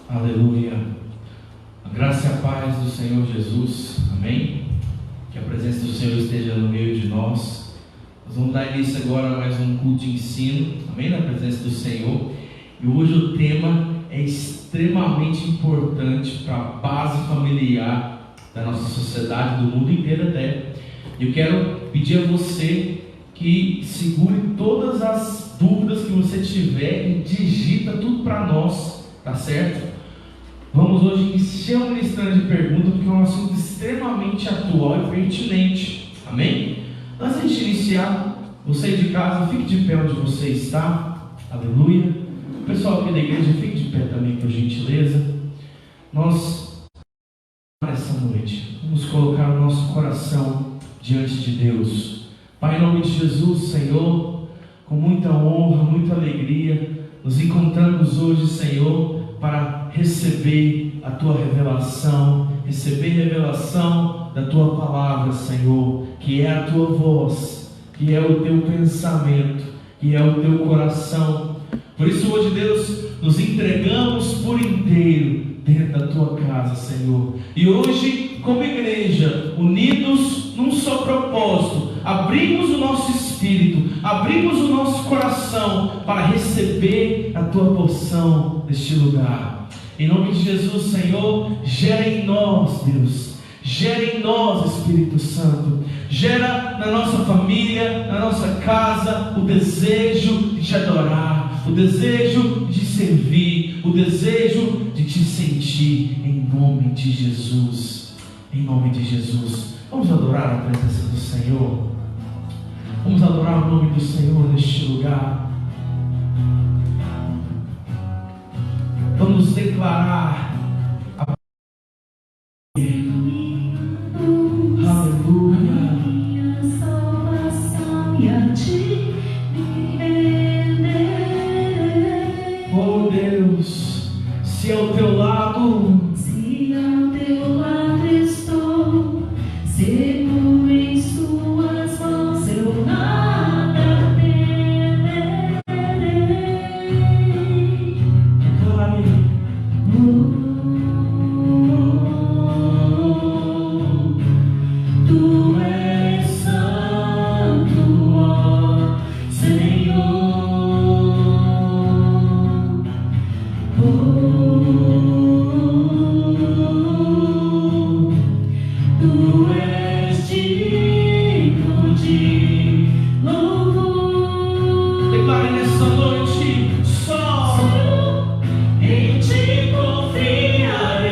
Aleluia. A graça e a paz do Senhor Jesus. Amém? Que a presença do Senhor esteja no meio de nós. Nós vamos dar início agora a mais um culto de ensino. Amém? Na presença do Senhor. E hoje o tema é extremamente importante para a base familiar da nossa sociedade, do mundo inteiro até. Eu quero pedir a você que segure todas as dúvidas que você tiver e digita tudo para nós, tá certo? Vamos hoje iniciar uma listagem de perguntas, porque é um assunto extremamente atual e pertinente. Amém? Antes de iniciar, você de casa, fique de pé onde você está. Aleluia. O pessoal aqui da igreja, fique de pé também, por gentileza. Nós, essa noite, vamos colocar o nosso coração diante de Deus. Pai, em nome de Jesus, Senhor, com muita honra, muita alegria, nos encontramos hoje, Senhor, para receber a Tua revelação, receber a revelação da Tua palavra, Senhor, que é a Tua voz, que é o Teu pensamento, que é o Teu coração. Por isso hoje, Deus, nos entregamos por inteiro dentro da Tua casa, Senhor. E hoje, como igreja, unidos num só propósito, abrimos o nosso espírito, abrimos o nosso coração para receber a Tua porção neste lugar. Em nome de Jesus, Senhor, gera em nós, Deus, gera em nós, Espírito Santo, gera na nossa família, na nossa casa, o desejo de te adorar, o desejo de servir, o desejo de te sentir, em nome de Jesus. Em nome de Jesus, vamos adorar a presença do Senhor. Vamos adorar o nome do Senhor neste lugar. Vamos declarar a aleluia. Salvação e a ti me renderei. Oh Deus, se ao teu lado, se ao teu lado estou, seguro em suas mãos, eu nada temerei. Tu és santo, ó Senhor. Tu és digno de louvor. declare nessa noite: só em ti confiarei,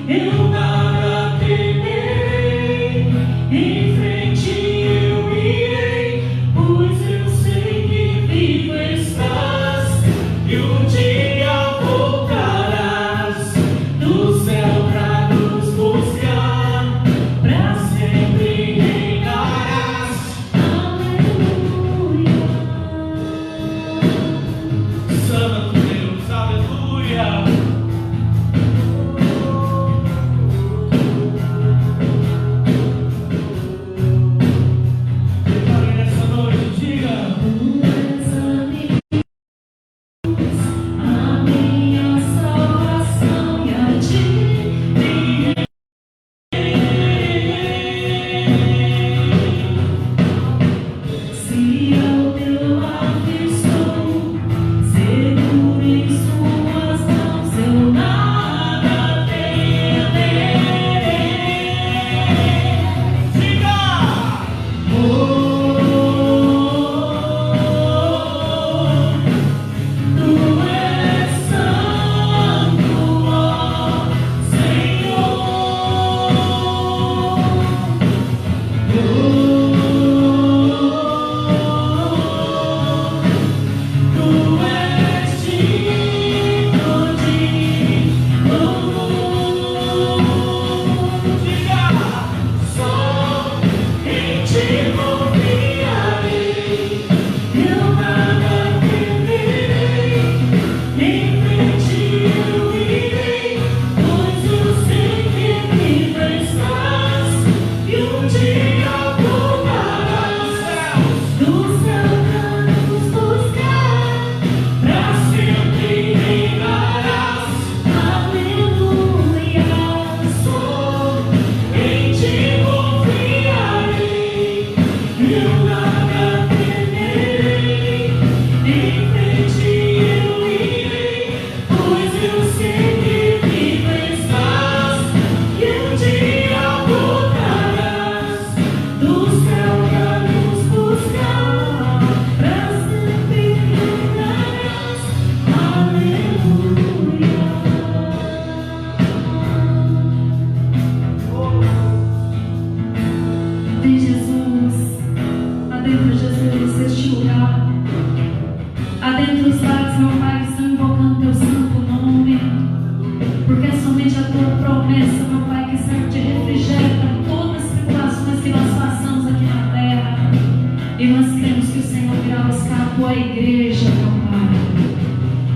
eu nada temerei, em frente eu irei, pois eu sei que vivo estás, e um dia vou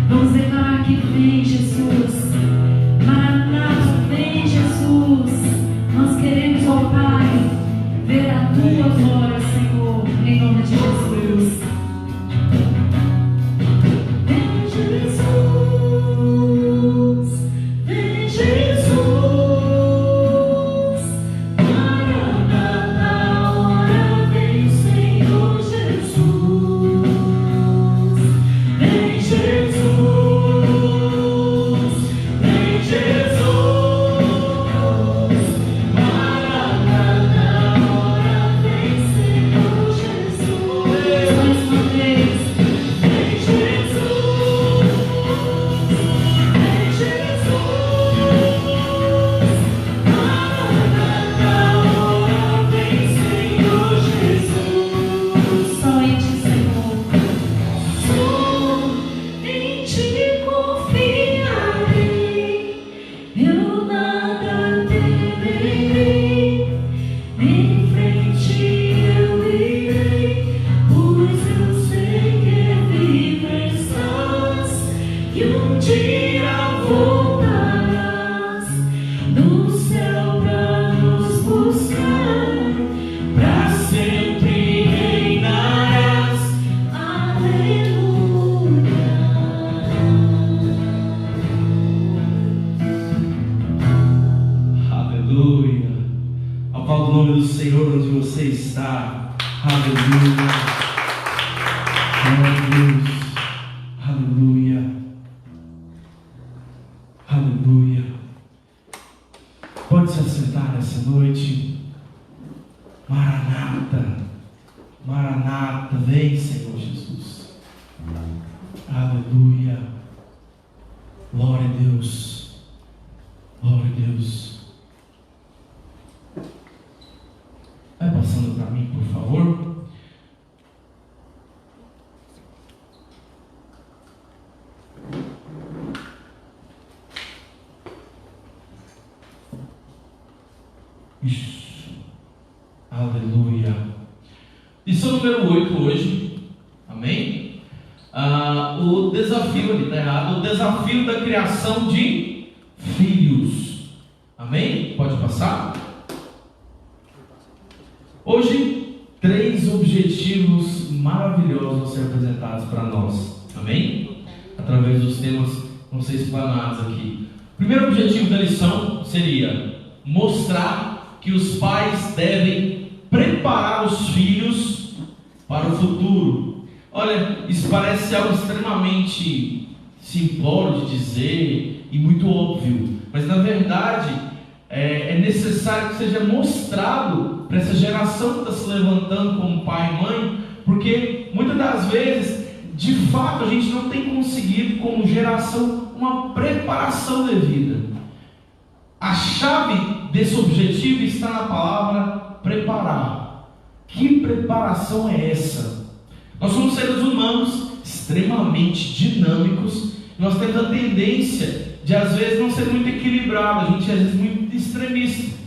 Vamos declarar que vem Jesus. Maranata, vem Jesus. Nós queremos, ó Pai, ver a tua glória, Senhor, em nome de Jesus. Vem Jesus, vem Jesus. Maranata, hora vem, Senhor Jesus. Vem Jesus, vem Jesus. Maranata, hora vem, Senhor Jesus. Mais uma vez. Vem Jesus, vem Jesus. Maranata, hora vem, Senhor Jesus. Só em ti, Senhor. Só em ti confiarei, eu nada temerei. Em frente eu irei, pois eu sei que vivo estás, e um dia voltarás do céu pra nos buscar, pra sempre reinarás. Aleluia. Aleluia. Aplauda o nome do Senhor onde você está. Aleluia. Glória a Deus. Aleluia. Aleluia. Pode se assentar nessa noite. Maranata. Maranata. Vem, Senhor Jesus. Aleluia. Glória a Deus. Glória a Deus. Vai passando para mim, por favor. Isso. Aleluia. Lição número 8 hoje. Amém? O desafio ali, está errado. O desafio da criação de filhos. Amém? Pode passar? Hoje, 3 objetivos maravilhosos vão ser apresentados para nós. Amém? Através dos temas que vão ser explanados aqui. O primeiro objetivo da lição seria mostrar que os pais devem preparar os filhos para o futuro. Olha, isso parece algo extremamente simplório de dizer e muito óbvio, mas na verdade é necessário que seja mostrado para essa geração que está se levantando como pai e mãe, porque muitas das vezes, de fato, a gente não tem conseguido como geração uma preparação devida. A chave desse objetivo está na palavra preparar. Que preparação é essa? Nós somos seres humanos extremamente dinâmicos. Nós temos a tendência de às vezes não ser muito equilibrado, a gente às vezes muito extremista.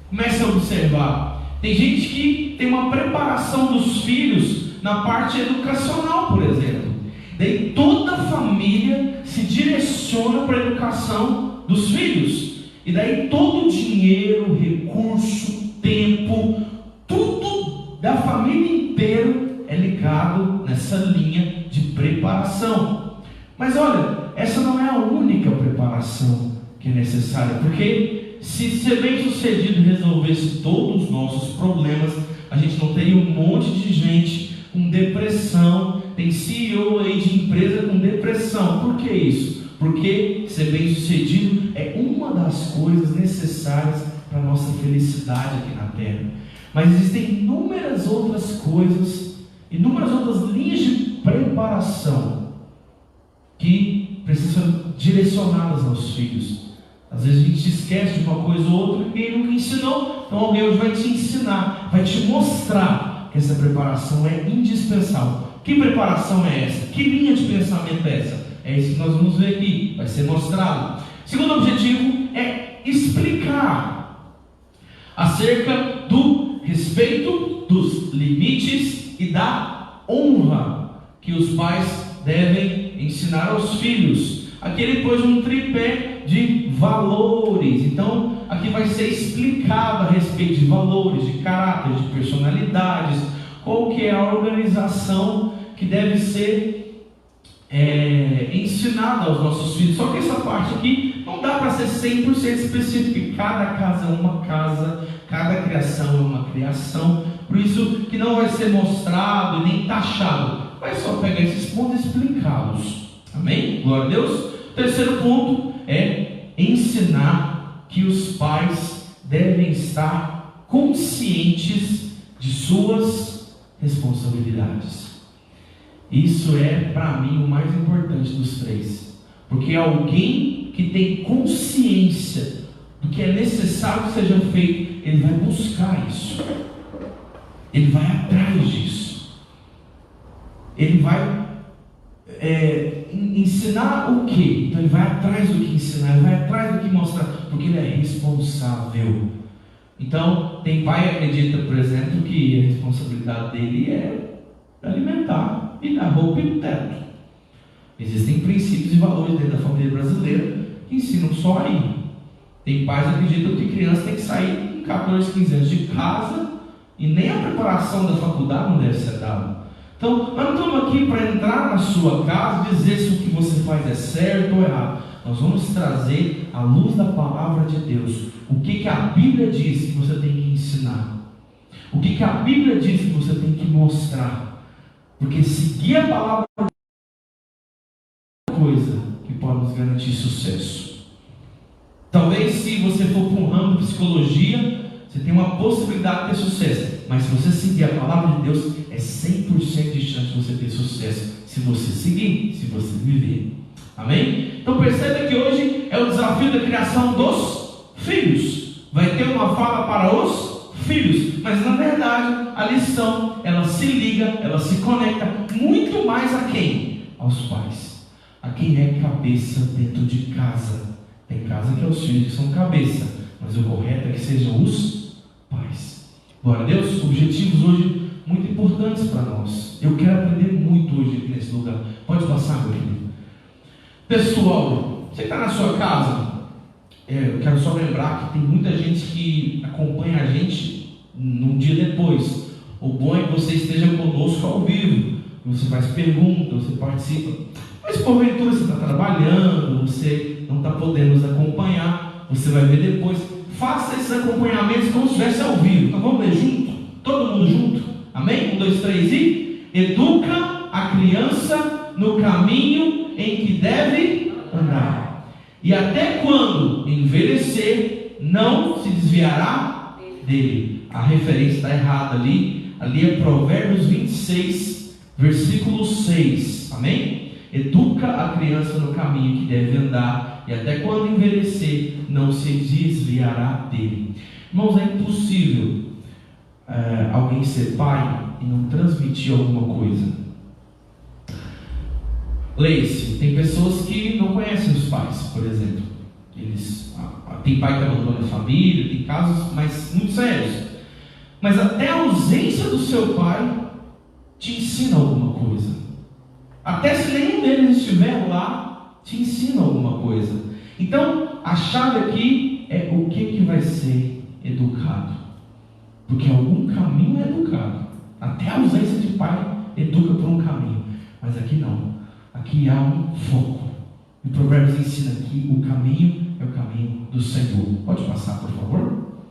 Comece a observar. Tem gente que tem uma preparação dos filhos na parte educacional, por exemplo. Daí toda a família se direciona para a educação dos filhos. E daí todo o dinheiro, recurso, tempo, tudo da família inteira é ligado nessa linha de preparação. Mas olha, essa não é a única preparação que é necessária, porque se ser bem sucedido resolvesse todos os nossos problemas, a gente não teria um monte de gente com depressão. Tem CEO aí de empresa com depressão. Por que isso? Porque ser bem sucedido é uma das coisas necessárias para a nossa felicidade aqui na Terra. Mas existem inúmeras outras coisas, inúmeras outras linhas de preparação que precisam ser direcionadas aos filhos. Às vezes a gente se esquece de uma coisa ou outra, ninguém nunca ensinou, então alguém hoje vai te ensinar, vai te mostrar que essa preparação é indispensável. Que preparação é essa? Que linha de pensamento é essa? É isso que nós vamos ver aqui, vai ser mostrado. Segundo objetivo é explicar acerca do respeito, dos limites e da honra que os pais devem ensinar aos filhos. Aqui ele pôs um tripé de valores. Então, aqui vai ser explicado a respeito de valores, de caráter, de personalidades, qual que é a organização que deve ser ensinada aos nossos filhos. Só que essa parte aqui não dá para ser 100% específica. Cada casa é uma casa, cada criação é uma criação. Por isso que não vai ser mostrado e nem taxado. Vai só pegar esses pontos e explicá-los. Amém? Glória a Deus. O terceiro ponto é ensinar que os pais devem estar conscientes de suas responsabilidades. Isso é, para mim, o mais importante dos três. Porque alguém que tem consciência do que é necessário que seja feito, ele vai buscar isso. Ele vai atrás disso. Ele vai ensinar o quê? Então ele vai atrás do que ensinar, ele vai atrás do que mostrar, porque ele é responsável. Então, tem pai que acredita, por exemplo, que a responsabilidade dele é alimentar e dar roupa e teto. Existem princípios e valores dentro da família brasileira que ensinam só aí. Tem pais que acreditam que criança tem que sair com 14, 15 anos de casa e nem a preparação da faculdade não deve ser dada. Então, nós não estamos aqui para entrar na sua casa e dizer se o que você faz é certo ou errado. Nós vamos trazer à luz da palavra de Deus o que a Bíblia diz que você tem que ensinar, o que a Bíblia diz que você tem que mostrar, porque seguir a palavra é uma coisa que pode nos garantir sucesso. Talvez se você for para um ramo de psicologia, você tem uma possibilidade de ter sucesso, mas se você seguir a palavra de Deus, é 100% de chance de você ter sucesso, se você seguir, se você viver. Amém? Então perceba que hoje é o desafio da criação dos filhos. Vai ter uma fala para os filhos, mas na verdade a lição, ela se liga, ela se conecta muito mais a quem? Aos pais. A quem é cabeça dentro de casa. Tem casa que é os filhos que são cabeça, mas o correto é que sejam os pais. Glória a Deus. Objetivos hoje muito importantes para nós. Eu quero aprender muito hoje aqui nesse lugar. Pode passar, meu querido. Pessoal, você está na sua casa, eu quero só lembrar que tem muita gente que acompanha a gente num dia depois. O bom é que você esteja conosco ao vivo, você faz perguntas, você participa. Mas porventura você está trabalhando, você não está podendo nos acompanhar, você vai ver depois. Faça esses acompanhamentos como se estivesse ao vivo. Então vamos ler junto? Todo mundo junto? Amém? 1, 2, 3 e... Educa a criança no caminho em que deve andar, e até quando envelhecer, não se desviará dele. A referência está errada ali é Provérbios 26, versículo 6, amém? Educa a criança no caminho que deve andar, e até quando envelhecer, não se desviará dele. Irmãos, é impossível alguém ser pai e não transmitir alguma coisa. Leia-se, tem pessoas que não conhecem os pais, por exemplo. Tem pai que abandona a família, tem casos mais muito sérios. Mas até a ausência do seu pai te ensina alguma coisa. Até se nenhum deles estiver lá, te ensina alguma coisa. Então, a chave aqui é o que vai ser educado. Porque algum caminho é educado. Até a ausência de pai educa por um caminho. Mas aqui não. Aqui há um foco. O Provérbios ensina que o caminho é o caminho do Senhor. Pode passar, por favor?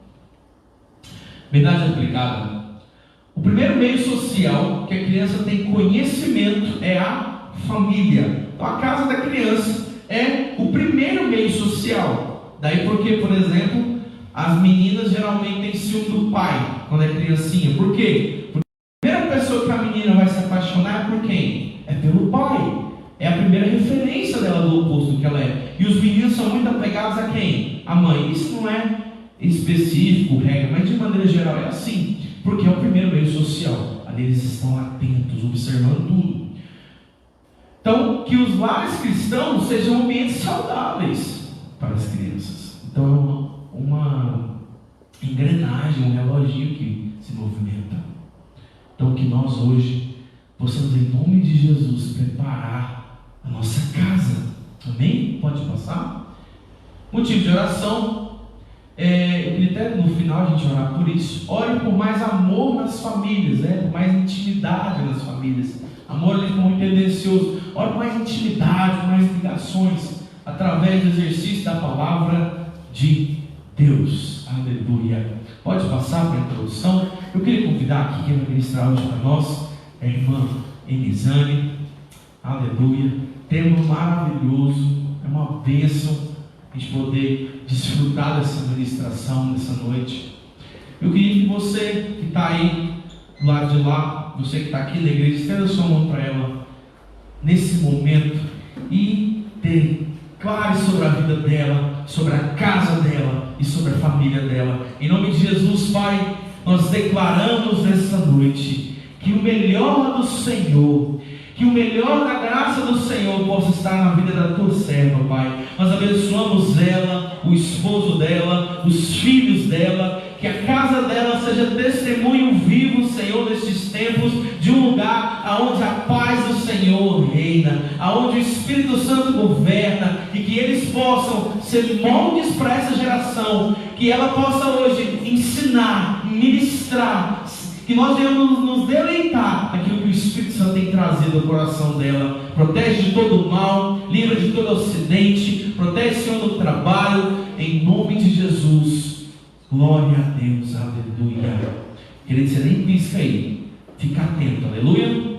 Verdade aplicada. O primeiro meio social que a criança tem conhecimento é a família. Então a casa da criança é o primeiro meio social. Daí porque, por exemplo, as meninas geralmente têm ciúme do pai quando é criancinha. Por quê? Porque a primeira pessoa que a menina vai se apaixonar é por quem? É pelo pai. É a primeira referência dela do oposto que ela é. E os meninos são muito apegados a quem? A mãe. Isso não é específico, regra, mas de maneira geral é assim. Porque é o primeiro meio social. Ali eles estão atentos, observando tudo. Então, que os lares cristãos sejam ambientes saudáveis para as crianças. Então, é uma engrenagem, um reloginho que se movimenta. Então, que nós hoje possamos, em nome de Jesus, preparar a nossa casa. Amém? Pode passar. Motivo de oração. Eu queria até no final a gente orar por isso. Ore por mais amor nas famílias, por mais intimidade nas famílias. Amor ali como tendencioso. Ore por mais intimidade, por mais ligações, através do exercício da palavra de Deus. Aleluia. Pode passar para a introdução. Eu queria convidar aqui quem vai ministrar hoje para nós, a irmã Elisane. Aleluia. Tema maravilhoso. É uma bênção a gente poder desfrutar dessa ministração nessa noite. Eu queria que você que está aí do lado de lá, você que está aqui na igreja, estenda a sua mão para ela nesse momento e declare sobre a vida dela, sobre a casa dela e sobre a família dela. Em nome de Jesus, Pai, nós declaramos nessa noite que o melhor do Senhor, que o melhor da graça do Senhor possa estar na vida da tua serva, Pai. Nós abençoamos ela, o esposo dela, os filhos dela, que a casa dela seja testemunho vivo, Senhor, nestes tempos, de um lugar onde a paz do Senhor reina, aonde o Espírito Santo governa, e que eles possam ser moldes para essa geração, que ela possa hoje ensinar, ministrar, que nós devemos nos deleitar naquilo que o Espírito Santo tem trazido ao coração dela. Protege de todo o mal, livra de todo acidente, protege, Senhor, no trabalho, em nome de Jesus. Glória a Deus, aleluia. Querido, você nem pisca aí, fica atento, aleluia.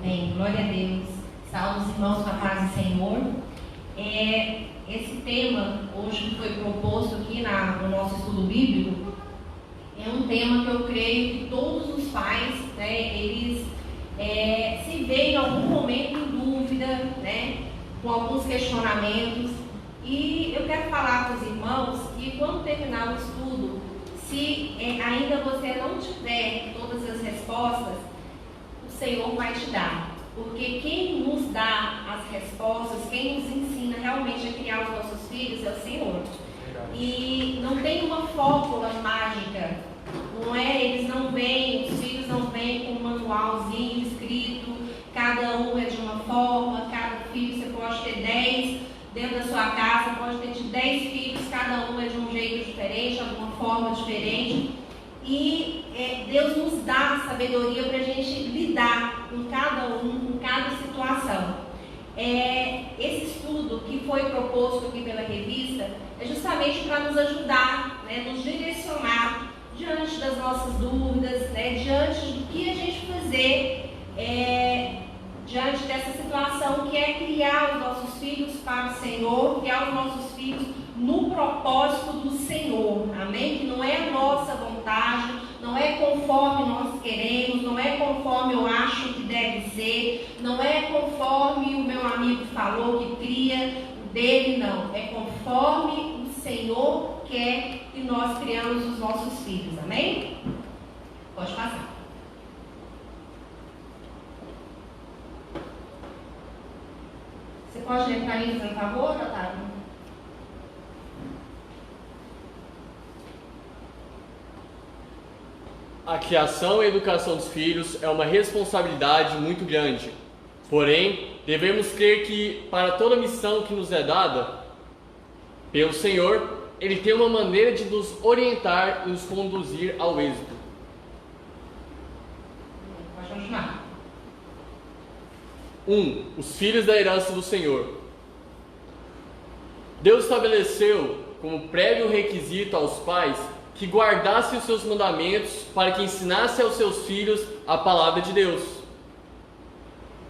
Amém, glória a Deus. Salve os irmãos com a paz do Senhor. Esse tema, hoje que foi proposto aqui no nosso estudo bíblico, é um tema que eu creio que todos os pais, eles se veem em algum momento em dúvida, com alguns questionamentos. E eu quero falar com os irmãos que quando terminar o estudo, se ainda você não tiver todas as respostas, o Senhor vai te dar. Porque quem nos dá as respostas, quem nos ensina realmente a criar os nossos filhos é o Senhor. E não tem uma fórmula mágica, eles não vêm, os filhos não vêm com um manualzinho escrito, cada um é de uma forma, cada filho você pode ter 10 dentro da sua casa, pode ter de 10 filhos, cada um é de um jeito diferente, de uma forma diferente. E Deus nos dá sabedoria para a gente lidar com cada um, com cada situação. Esse estudo que foi proposto aqui pela revista é justamente para nos ajudar, nos direcionar diante das nossas dúvidas, diante do que a gente fazer diante dessa situação que é criar os nossos filhos para o Senhor, criar os nossos filhos no propósito do Senhor, amém? Que não é a nossa vontade, não é conforme nós queremos, não é conforme eu acho que deve ser, não é conforme o meu amigo falou que cria, o dele não, é conforme o Senhor quer que nós criamos os nossos filhos, amém? Pode passar. Você pode ler para mim, por favor, Otávio? A criação e a educação dos filhos é uma responsabilidade muito grande. Porém, devemos crer que, para toda missão que nos é dada pelo Senhor, Ele tem uma maneira de nos orientar e nos conduzir ao êxito. Pode continuar. 1. Os filhos da herança do Senhor. Deus estabeleceu como prévio requisito aos pais que guardassem os seus mandamentos para que ensinassem aos seus filhos a palavra de Deus.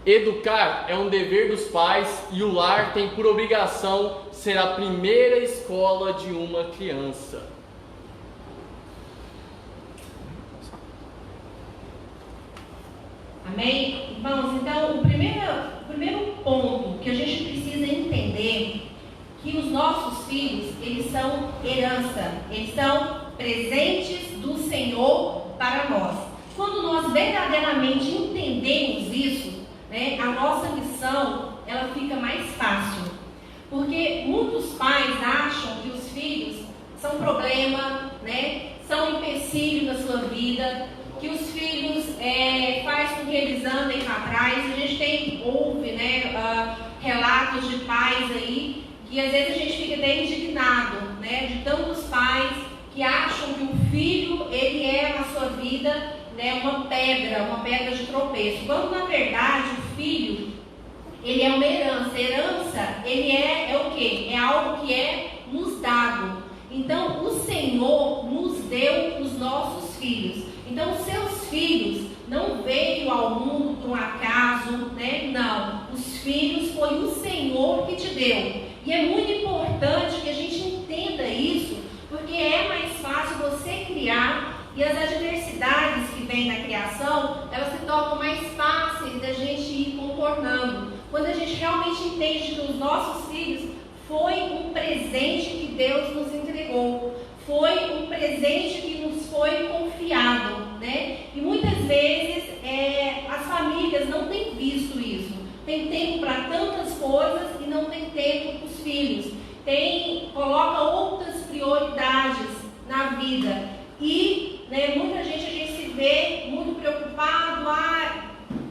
Educar é um dever dos pais e o lar tem por obrigação ser a primeira escola de uma criança. Amém? Irmãos, então o primeiro ponto que a gente precisa entender que os nossos filhos, eles são herança, eles são presentes do Senhor para nós. Quando nós verdadeiramente entendemos isso, a nossa missão, ela fica mais fácil. Porque muitos pais acham que os filhos são problema, né? São empecilho na sua vida, que os filhos faz com que eles andem para trás. A gente ouve, né, relatos de pais aí, que às vezes a gente fica até indignado, né, de tantos pais que acham que o filho, ele é na sua vida, né, uma pedra de tropeço, quando na verdade o filho, ele é uma herança. Herança, ele é o quê? É algo que é nos dado. Então o Senhor nos deu os nossos filhos. Então os seus filhos não veio ao mundo por um acaso, né? Não, os filhos foi o Senhor que te deu. E é muito importante que a gente entenda isso, porque é mais fácil você criar, e as adversidades que vêm na criação, elas se tornam mais fáceis da gente ir contornando. Quando a gente realmente entende que os nossos filhos foi um presente que Deus nos entregou, foi um presente que nos foi confiado, né? E muitas vezes as famílias não têm visto isso. Tem tempo para tantas coisas e não tem tempo para os filhos. Coloca outras prioridades na vida. E, né, muita gente, a gente se vê muito preocupado,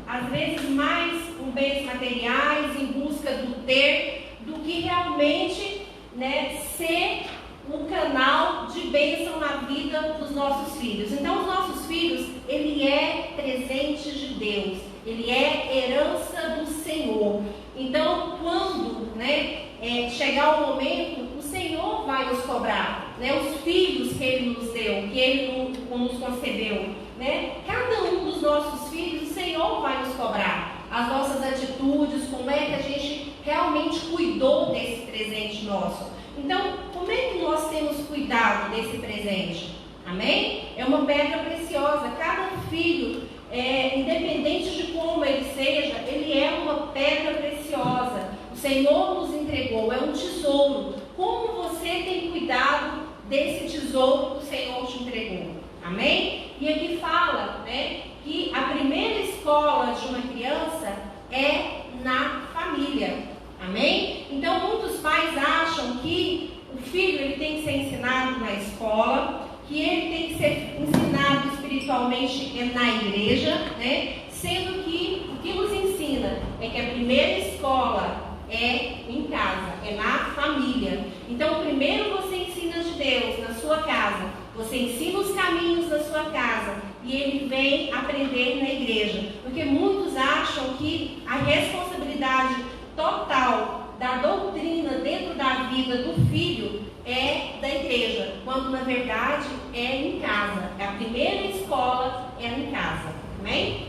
às vezes mais com bens materiais, em busca do ter, do que realmente, né, ser um canal de bênção na vida dos nossos filhos. Então, os nossos filhos, ele é presente de Deus, ele é herança do Senhor. Então, quando, né, chegar o momento, o Senhor vai nos cobrar, né, os filhos que Ele nos deu, que Ele nos concedeu, né? Cada um dos nossos filhos, o Senhor vai nos cobrar as nossas atitudes, como é que a gente realmente cuidou desse presente nosso. Então, como é que nós temos cuidado desse presente? Amém? É uma pedra preciosa. Cada filho, independente de como ele seja, ele é uma pedra preciosa. O Senhor nos entregou, é um tesouro. Como você tem cuidado desse tesouro que o Senhor te entregou? Amém? E aqui fala, né, que a primeira escola de uma criança é na família. Amém? Então, muitos pais acham que o filho ele tem que ser ensinado na escola, que ele tem que ser ensinado espiritualmente na igreja, né? Sendo que o que nos ensina é que a primeira escola é em casa, é na família. Então, primeiro você ensina de Deus na sua casa, você ensina os caminhos da sua casa e ele vem aprender na igreja. Porque muitos acham que a responsabilidade total da doutrina dentro da vida do filho é da igreja, quando na verdade é em casa. A primeira escola é em casa. Amém?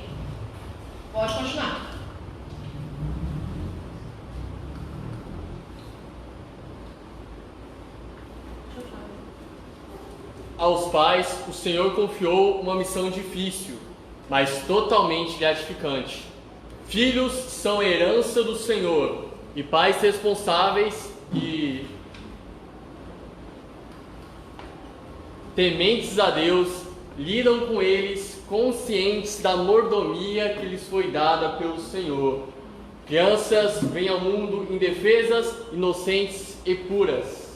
Pode continuar. Aos pais, o Senhor confiou uma missão difícil, mas totalmente gratificante. Filhos são herança do Senhor, e pais responsáveis e tementes a Deus lidam com eles conscientes da mordomia que lhes foi dada pelo Senhor. Crianças vêm ao mundo indefesas, inocentes e puras.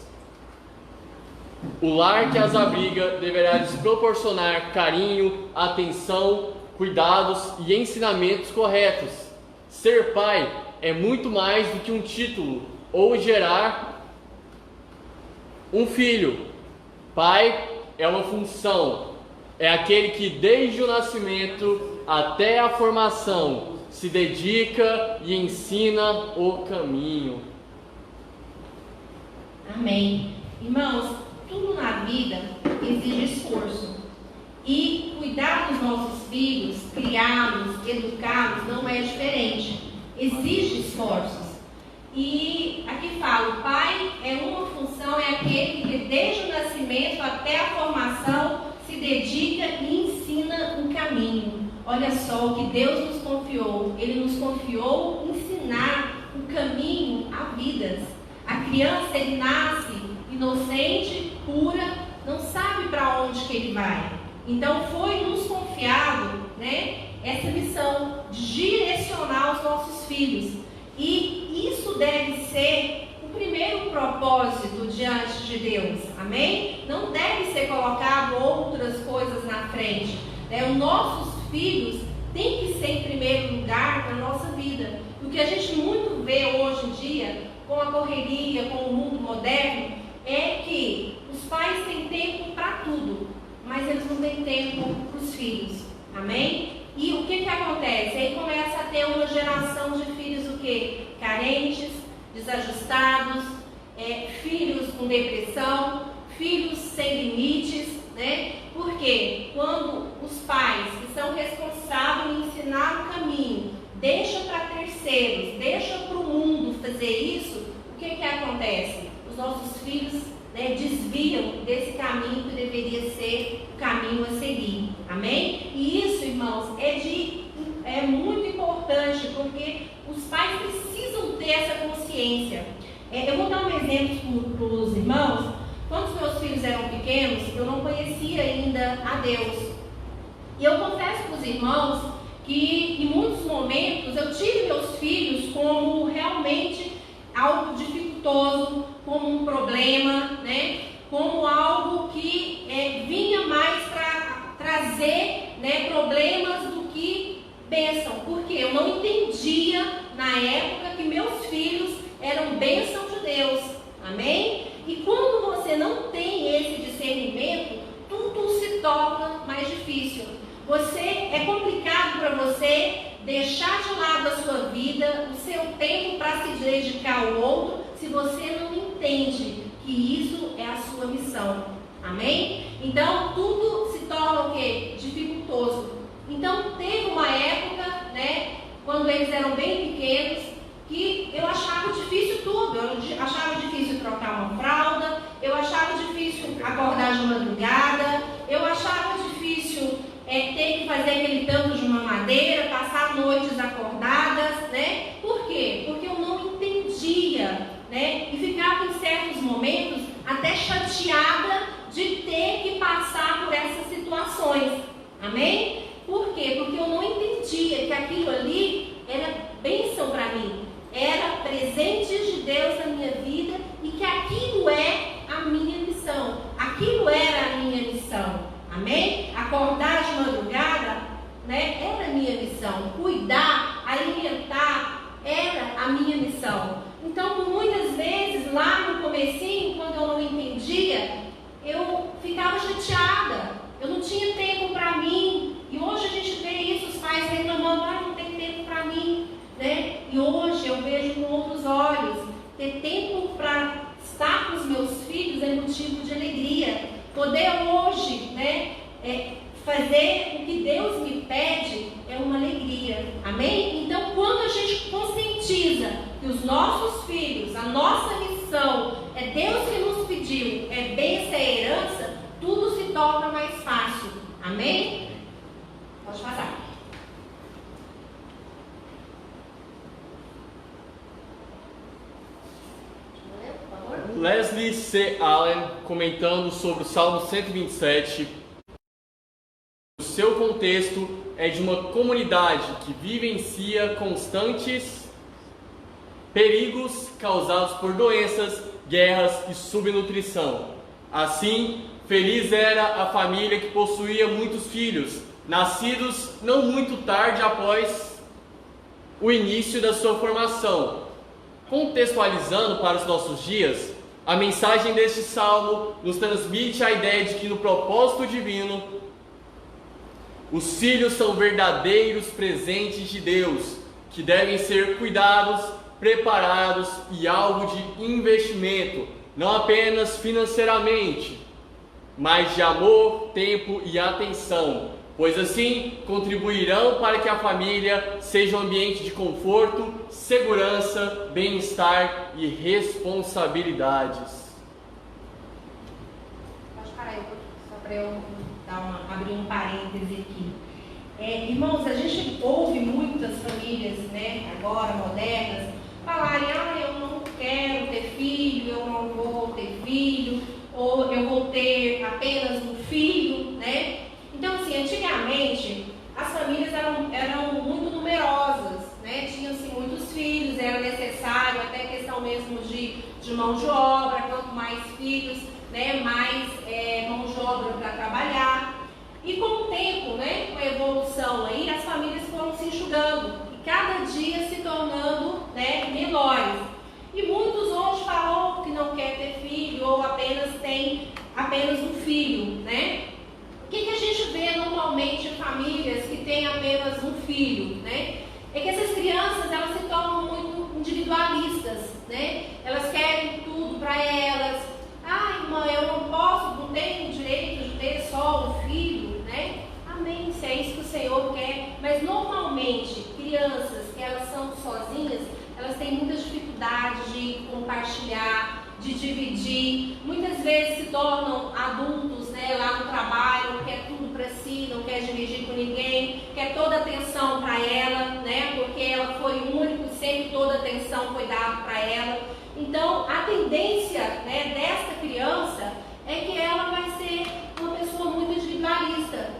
O lar que as abriga deverá lhes proporcionar carinho, atenção, cuidados e ensinamentos corretos. Ser pai é muito mais do que um título ou gerar um filho. Pai é uma função, é aquele que desde o nascimento até a formação se dedica e ensina o caminho. Amém. Irmãos, tudo na vida exige esforço. E cuidar dos nossos filhos, criá-los, educá-los, não é diferente. Exige esforços. E aqui fala, o pai é uma função, é aquele que desde o nascimento até a formação se dedica e ensina um caminho. Olha só o que Deus nos confiou. Ele nos confiou ensinar o caminho a vidas. A criança, ele nasce inocente, pura, não sabe para onde que ele vai. Então foi nos confiado, né, essa missão de direcionar os nossos filhos. E isso deve ser o primeiro propósito diante de Deus, amém? Não deve ser colocado outras coisas na frente, né? Os nossos filhos têm que ser em primeiro lugar na nossa vida. O que a gente muito vê hoje em dia, com a correria, com o mundo moderno, é que os pais têm tempo para tudo, mas eles não têm tempo para os filhos, amém? E o que acontece? Aí começa a ter uma geração de filhos o quê? Carentes, desajustados, filhos com depressão, filhos sem limites, né? Porque quando os pais que são responsáveis em ensinar o caminho, deixam para terceiros, deixam para o mundo fazer isso, o que que acontece? Os nossos filhos, né, desviam desse caminho que deveria ser o caminho a seguir, amém? E isso, irmãos, é muito importante, porque os pais precisam ter essa consciência. Eu vou dar um exemplo para os irmãos. Quando os meus filhos eram pequenos, eu não conhecia ainda a Deus. E eu confesso para os irmãos que em muitos momentos eu tive meus filhos como realmente algo dificultoso, como um problema, né? Como algo que vinha mais para trazer, né, problemas do que bênção. Porque eu não entendia na época que meus filhos eram bênção de Deus, amém? E quando você não tem esse discernimento, tudo se torna mais difícil. É complicado para você deixar de lado a sua vida, o seu tempo para se dedicar ao outro, se você não entende que isso é a sua missão, amém? Então tudo se torna o quê? Dificultoso. Então teve uma época, né, quando eles eram bem pequenos, que eu achava difícil tudo. Eu achava difícil trocar uma fralda, eu achava difícil acordar de madrugada, eu achava difícil ter que fazer aquele tanto de mamadeira, passar noites acordadas, né? Por quê? Porque eu não entendia, né? E ficava em certos momentos até chateada de ter que passar por essas situações, amém? Por quê? Porque eu não entendia que aquilo ali era bênção para mim, era presente de Deus na minha vida e que aquilo é a minha missão, aquilo era a minha missão, amém? Acordar de madrugada, né, era a minha missão, cuidar, alimentar, era a minha missão. Então, muitas vezes, lá no comecinho, quando eu não entendia, eu ficava chateada, eu não tinha tempo para mim, e hoje a gente vê isso, os pais reclamando, não tem tempo para mim, né? E hoje eu vejo com outros olhos, ter tempo para estar com os meus filhos é motivo de alegria. Poder hoje, né, fazer o que Deus me pede é uma alegria, amém? Então, quando a gente conscientiza que os nossos filhos, a nossa missão, é Deus que nos pediu, é bênção, é herança, tudo se torna mais fácil, amém? Pode passar. Leslie C. Allen, comentando sobre o Salmo 127, o seu contexto é de uma comunidade que vivencia constantes perigos causados por doenças, guerras e subnutrição. Assim, feliz era a família que possuía muitos filhos, nascidos não muito tarde após o início da sua formação. Contextualizando para os nossos dias, a mensagem deste salmo nos transmite a ideia de que no propósito divino, os filhos são verdadeiros presentes de Deus, que devem ser cuidados, preparados e alvo de investimento, não apenas financeiramente, mas de amor, tempo e atenção, pois assim contribuirão para que a família seja um ambiente de conforto, segurança, bem-estar e responsabilidades. Pode parar aí, só para eu abrir um parêntese aqui. Irmãos, a gente ouve muitas famílias, né, agora modernas, falarem: eu não quero ter filho, eu não vou ter filho, ou eu vou ter apenas um filho, né? Então, assim, antigamente, as famílias eram muito numerosas, né? Tinham-se muitos filhos, era necessário, até questão mesmo de de mão de obra, quanto mais filhos, né, mais mão de obra para trabalhar. E com o tempo, né, com a evolução aí, as famílias foram se enxugando e cada dia se tornando, né, menores. E muitos hoje falam que não quer ter filho ou tem apenas um filho, né? O que a gente vê normalmente em famílias que têm apenas um filho, né? É que essas crianças, elas se tornam muito individualistas, né? Elas querem tudo para elas. Ah, irmã, eu não tenho o direito de ter só um filho, né? Amém, se é isso que o Senhor quer. Mas normalmente, crianças que elas são sozinhas, elas têm muitas dificuldades de compartilhar, de dividir. Muitas vezes se tornam adultos, né, lá no trabalho, quer tudo para si, não quer dividir com ninguém, quer toda a atenção para ela, né, porque ela foi o único, sempre toda a atenção foi dada para ela. Então, a tendência, né, desta criança é que ela vai ser uma pessoa muito individualista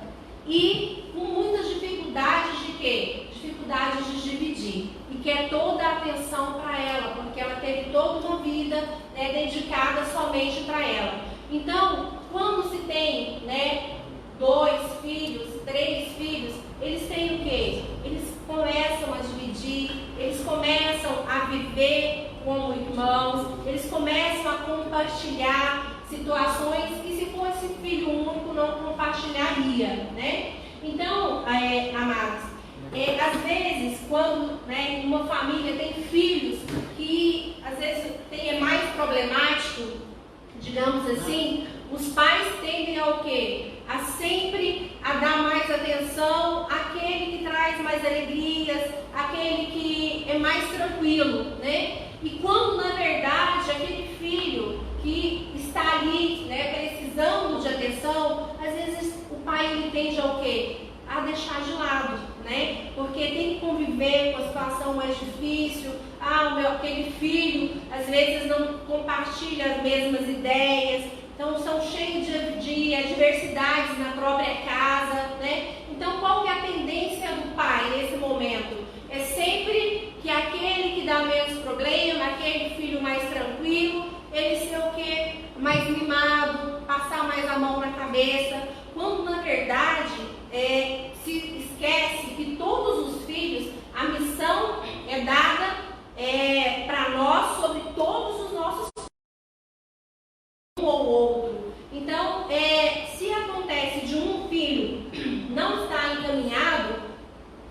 e com muitas dificuldades de quê? Dificuldades de dividir e quer toda a atenção para ela, porque ela teve toda uma vida, né, dedicada somente para ela. Então, quando se tem, né, 2 filhos, 3 filhos, eles têm o quê? Eles começam a dividir, eles começam a viver como irmãos, eles começam a compartilhar situações que se fosse filho único não compartilharia, né? Então, amados, às vezes, quando, né, uma família tem filhos que às vezes é mais problemático, digamos assim, os pais tendem ao quê? A sempre a dar mais atenção àquele que traz mais alegrias, àquele que é mais tranquilo, né? E quando na verdade aquele filho que está ali, né, precisando de atenção, às vezes o pai ele tende ao quê? A deixar de lado, né? Porque tem que conviver com a situação mais difícil. Aquele filho às vezes não compartilha as mesmas ideias, então são cheios de adversidades na própria casa, né? Então qual que é a tendência do pai nesse momento? É sempre que aquele que dá menos problema, aquele filho mais tranquilo, ele ser o quê? Mais mimado, passar mais a mão na cabeça, quando na verdade se esquece que todos os filhos, a missão é dada para nós sobre todos os nossos um ou outro. Então, se acontece de um filho não estar encaminhado,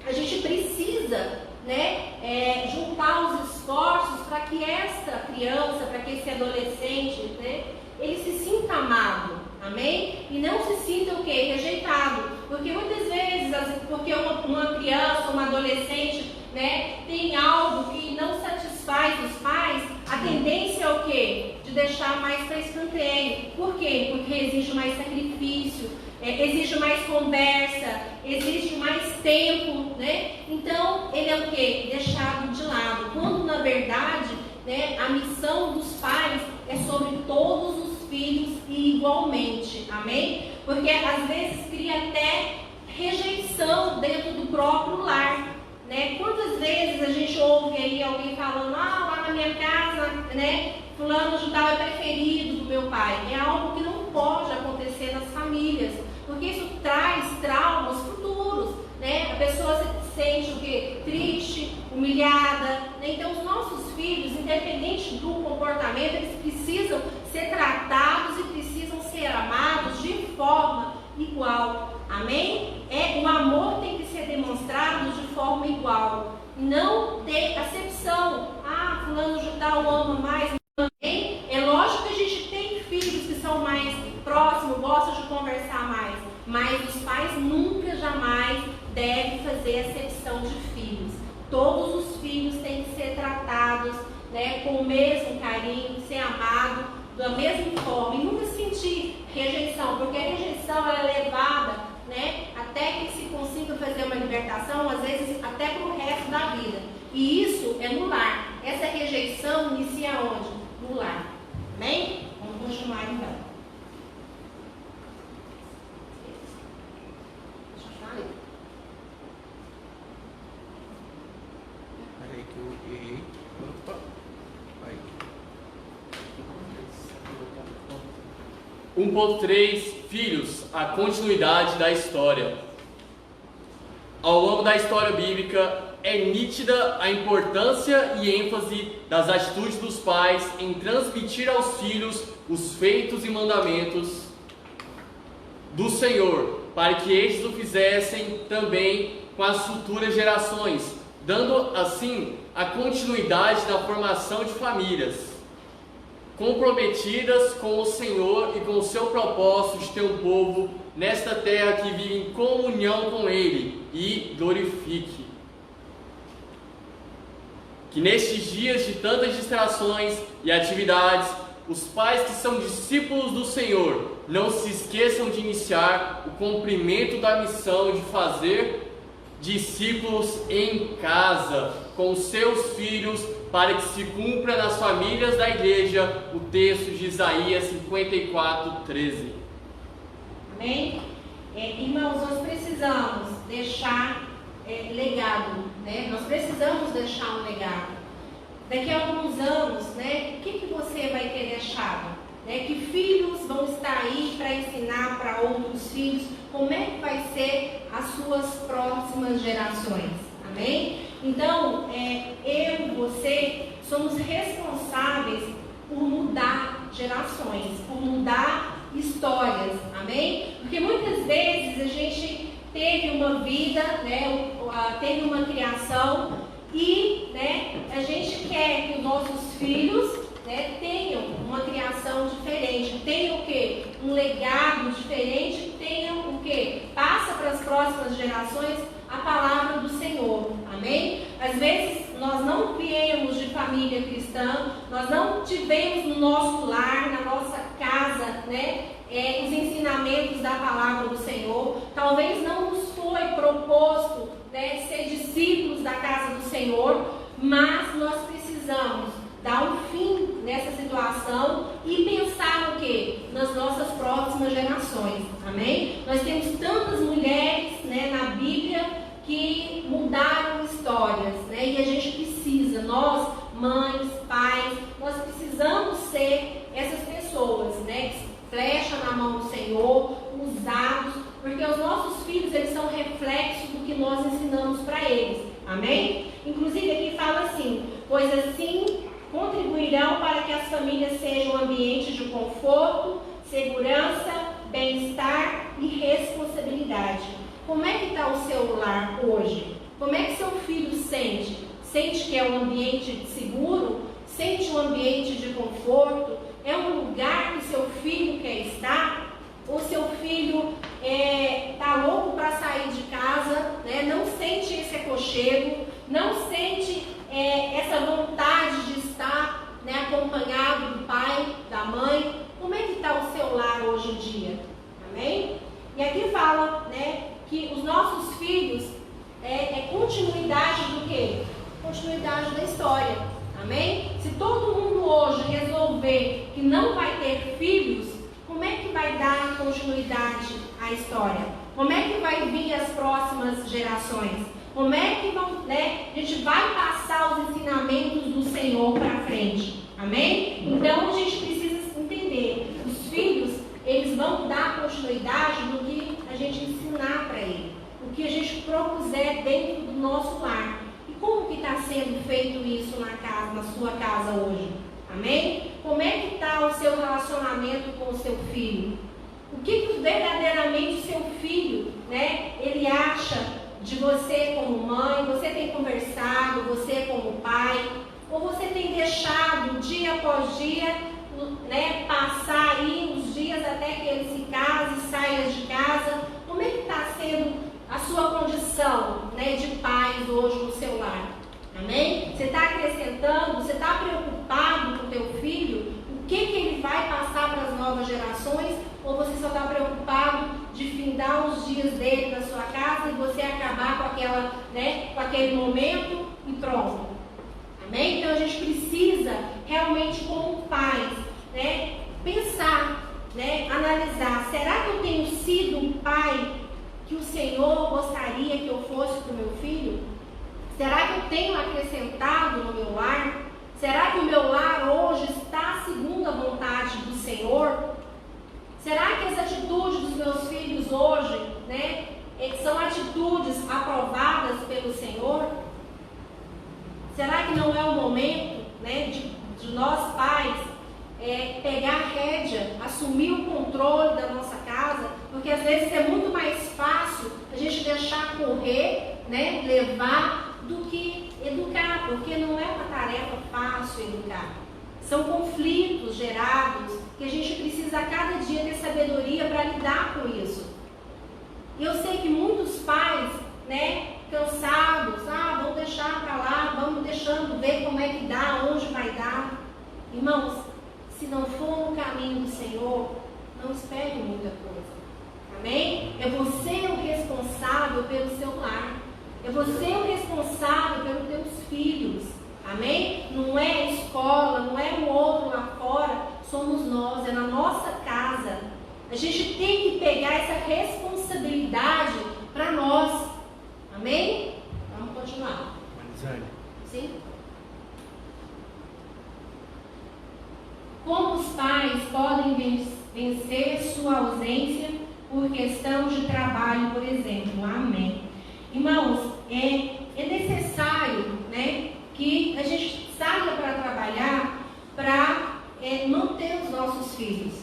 a gente precisa, né, juntar os esforços para que esta criança, para que esse adolescente, né, ele se sinta amado, amém? E não se sinta o quê? Rejeitado. Porque muitas vezes, porque uma criança, uma adolescente, né, tem algo que não satisfaz os pais, a tendência é o quê? De deixar mais para escanteio. Por quê? Porque exige mais sacrifício, exige mais conversa, exige mais tempo, né? Então, ele é o quê? Deixado de lado. Quando, na verdade, né, a missão dos pais é sobre todos os filhos e igualmente, amém? Porque às vezes cria até rejeição dentro do próprio lar, né? Quantas vezes a gente ouve aí alguém falando, lá na minha casa, né, fulano de tal é preferido do meu pai. É algo que não pode acontecer nas famílias, porque isso traz traumas futuros, né? A pessoa se sente o quê? Triste, humilhada, né? Então os nossos filhos, independente do comportamento, eles precisam ser tratados e precisam ser amados de forma igual, amém? O amor tem que ser demonstrado de forma igual, não ter acepção, fulano de tal ama mais, amém? É lógico que a gente tem filhos que são mais próximos, gostam de conversar mais, mas os pais nunca, jamais devem fazer acepção de filhos. Todos os filhos têm que ser tratados, né, com o mesmo carinho, ser amado da mesma forma e nunca sentir rejeição, porque a rejeição ela é levada, né, até que se consiga fazer uma libertação, às vezes até para o resto da vida. E isso é no lar. Essa rejeição inicia onde? No lar. Amém? Vamos continuar então. Peraí que eu errei. Opa. Vai. 1.3 Filhos, a continuidade da história. Ao longo da história bíblica, é nítida a importância e ênfase das atitudes dos pais em transmitir aos filhos os feitos e mandamentos do Senhor, para que eles o fizessem também com as futuras gerações, dando assim a continuidade da formação de famílias comprometidas com o Senhor e com o seu propósito de ter um povo nesta terra que vive em comunhão com Ele e glorifique. Que nestes dias de tantas distrações e atividades, os pais que são discípulos do Senhor não se esqueçam de iniciar o cumprimento da missão de fazer discípulos em casa, com seus filhos, para que se cumpra nas famílias da igreja o texto de Isaías 54:13. Amém? Irmãos, nós precisamos deixar legado, né? Nós precisamos deixar um legado. Daqui a alguns anos, né? O que você vai ter deixado? Que filhos vão estar aí para ensinar para outros filhos? Como é que vai ser as suas próximas gerações? Amém? Então, eu e você somos responsáveis por mudar gerações, por mudar histórias. Amém? Porque muitas vezes a gente teve uma vida, teve uma criação e a gente quer que os nossos filhos tenham uma criação diferente, tenham o quê? Um legado diferente, tenham o quê? Passa para as próximas gerações a palavra do Senhor, amém? Às vezes nós não viemos de família cristã, nós não tivemos no nosso lar, na nossa casa, os ensinamentos da palavra do Senhor, talvez não nos foi proposto ser discípulos da casa do Senhor, mas nós precisamos dar um fim nessa situação e pensar no quê? Nas nossas próximas gerações, amém? Nós temos tantas mulheres na Bíblia que mudaram histórias, e a gente precisa, nós, mães, pais, nós precisamos ser essas pessoas, flecha na mão do Senhor, usados, porque os nossos filhos, eles são reflexos do que nós ensinamos para eles, amém? Inclusive aqui fala assim, pois assim contribuirão para que as famílias sejam um ambiente de conforto, segurança, bem-estar e responsabilidade. Como é que está o seu lar hoje? Como é que seu filho sente? Sente que é um ambiente seguro? Sente um ambiente de conforto? É um lugar que seu filho quer estar? Ou seu filho está louco para sair de casa, não sente esse aconchego, não sente essa vontade de estar acompanhado do pai, da mãe? Como é que está o seu lar hoje em dia? Amém? E aqui fala que os nossos filhos é continuidade do quê? Continuidade da história. Amém? Se todo mundo hoje resolver que não vai ter filhos, como é que vai dar continuidade à história? Como é que vai vir as próximas gerações? Como é que a gente vai passar os ensinamentos do Senhor para frente? Amém? Então a gente precisa entender, os filhos, eles vão dar continuidade no que a gente ensinar para ele, o que a gente propuser dentro do nosso lar. E como que está sendo feito isso na sua casa hoje? Amém? Como é que está o seu relacionamento com o seu filho? O que verdadeiramente o seu filho, ele acha de você como mãe? Você tem conversado, você como pai? Ou você tem deixado dia após dia, passar aí os dias até que ele se case, saia de casa? Como é que está sendo a sua condição de pais hoje no seu lar? Amém? Você está acrescentando, você está preocupado com o teu filho? O que ele vai passar para as novas gerações? Ou você só está preocupado de findar os dias dele na sua casa e você acabar com aquele momento e pronto? Amém? Então a gente precisa realmente, como pais, pensar, analisar. Será que eu tenho sido um pai que o Senhor gostaria que eu fosse para o meu filho? Será que eu tenho acrescentado no meu lar? Será que o meu lar hoje está segundo a vontade do Senhor? Será que as atitudes dos meus filhos hoje, né, são atitudes aprovadas pelo Senhor? Será que não é o momento, né, de nós pais pegar a rédea, assumir o controle da nossa casa? Porque às vezes é muito mais fácil a gente deixar correr, né, levar, do que educar, porque não é uma tarefa fácil educar. São conflitos gerados que a gente precisa a cada dia ter sabedoria para lidar com isso. E eu sei que muitos pais, né, cansados, vamos deixar para lá, vamos deixando ver como é que dá, onde vai dar. Irmãos, se não for no caminho do Senhor, não espere muita coisa. Amém? É você o responsável pelo seu lar. É você o responsável pelos teus filhos. Amém? Não é a escola, não é o outro lá fora, somos nós, é na nossa casa. A gente tem que pegar essa responsabilidade para nós. Amém? Vamos continuar. Sim? Como os pais podem vencer sua ausência por questão de trabalho, por exemplo? Amém. Irmãos, é necessário, né, que a gente saia para trabalhar para manter os nossos filhos.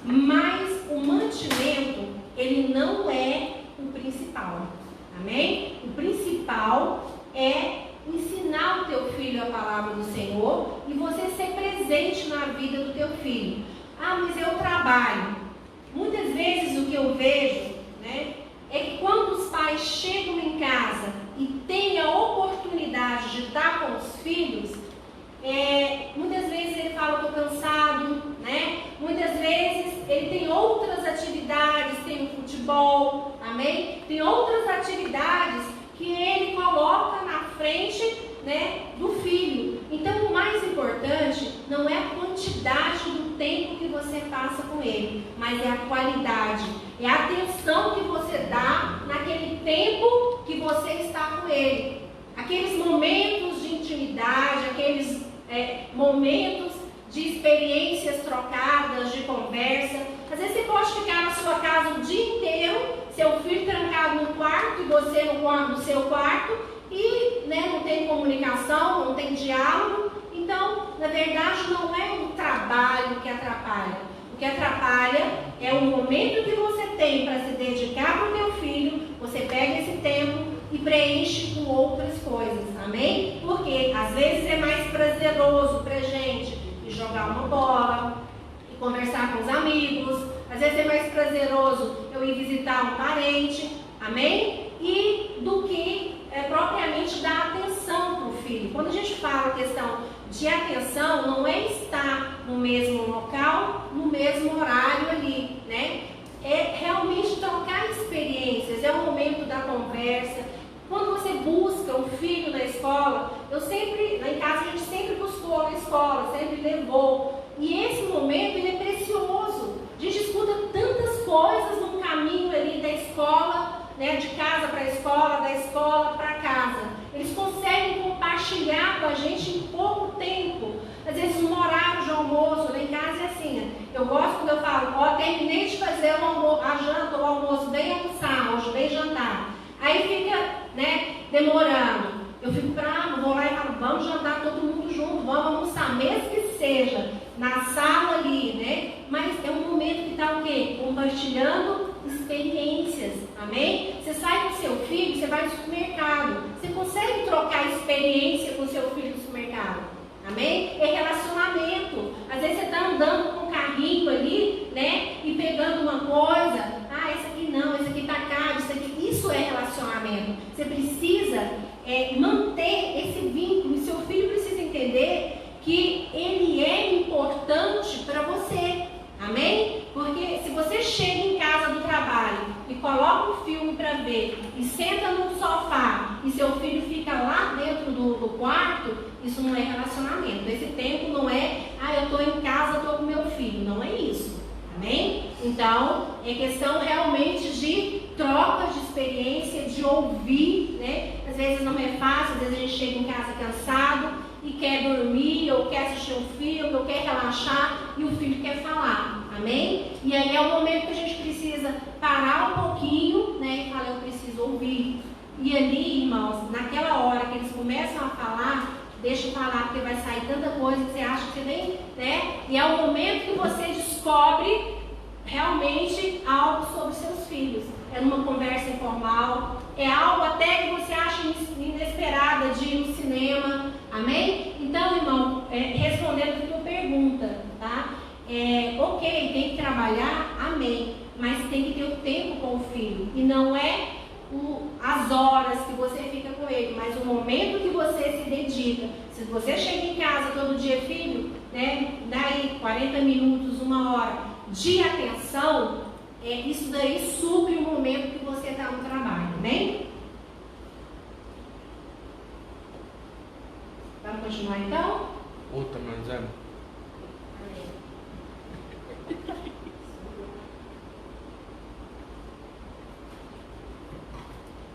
Mas o mantimento, ele não é o principal. Amém? O principal é ensinar o teu filho a palavra do Senhor e você ser presente na vida do teu filho. Mas eu trabalho. Muitas vezes o que eu vejo, né, é que quando os pais chegam em casa e têm a oportunidade de estar com os filhos, muitas vezes ele fala, estou cansado, né? Muitas vezes ele tem outras atividades, tem o futebol, amém? Tem outras atividades que ele coloca na frente, né, do filho. Então o mais importante não é a quantidade do tempo que você passa com ele, mas é a qualidade, é a atenção que você dá naquele tempo que você está com ele. Aqueles momentos de intimidade, aqueles momentos de experiências trocadas, de conversa. Às vezes você pode ficar na sua casa o dia inteiro, seu filho trancado no quarto e você no seu quarto, e, né, não tem comunicação, não tem diálogo. Então, na verdade, não é o trabalho que atrapalha. O que atrapalha é o momento que você tem para se dedicar para o teu filho. Você pega esse tempo e preenche com outras coisas, amém? Porque às vezes é mais prazeroso para a gente ir jogar uma bola, e conversar com os amigos. Às vezes é mais prazeroso eu ir visitar um parente, amém? E do que propriamente dar atenção para o filho. Quando a gente fala questão de atenção, não é estar no mesmo local, no mesmo horário ali, né? É realmente trocar experiências, é o momento da conversa. Quando você busca o filho na escola, lá em casa a gente sempre buscou na escola, sempre levou. E esse momento, ele é precioso. A gente escuta tantas coisas no caminho ali da escola, né, de casa para a escola, da escola para casa. Eles conseguem compartilhar com a gente em pouco tempo. Às vezes no horário de almoço, lá em casa é assim, eu gosto quando eu falo, terminei de fazer a janta, o almoço, vem almoçar, hoje vem jantar. Aí fica, né, demorando. Eu fico bravo, vou lá e falo, vamos jantar todo mundo junto, vamos almoçar, mesmo que seja na sala ali, né? Mas é um momento que está o quê? Compartilhando experiências, amém? Você sai com seu filho, você vai no supermercado, você consegue trocar experiência com seu filho no supermercado, amém? É relacionamento. Às vezes você está andando com um carrinho ali, né? E pegando uma coisa, esse aqui não, esse aqui está caro, isso é relacionamento. Você precisa manter esse vínculo, e seu filho precisa entender que ele é importante para você, amém? Porque se você chega em casa do trabalho e coloca um filme para ver e senta no sofá e seu filho fica lá dentro do quarto, isso não é relacionamento. Esse tempo não é, eu estou em casa, estou com meu filho, não é isso, amém? Então, é questão realmente de troca de experiência, de ouvir, né? Às vezes não é fácil, às vezes a gente chega em casa cansado e quer dormir, ou quer assistir um filme, ou quer relaxar, e o filho quer falar, Amém? E aí é o momento que a gente precisa parar um pouquinho, né? E falar, eu preciso ouvir. E ali, irmãos, naquela hora que eles começam a falar, deixa eu falar, porque vai sair tanta coisa que você acha que você nem, né? E é o momento que você descobre realmente algo sobre seus filhos. É numa conversa informal, é algo até que você acha inesperada de ir no cinema. Amém? Então, irmão, respondendo a tua pergunta, tá? Ok, tem que trabalhar, amém. Mas tem que ter o tempo com o filho. E não é as horas que você fica com ele, mas o momento que você se dedica. Se você chega em casa todo dia, filho, né? Daí 40 minutos, 1 hora de atenção, isso daí supre o momento que você está no trabalho, né? Vamos continuar então? Outra, mas é.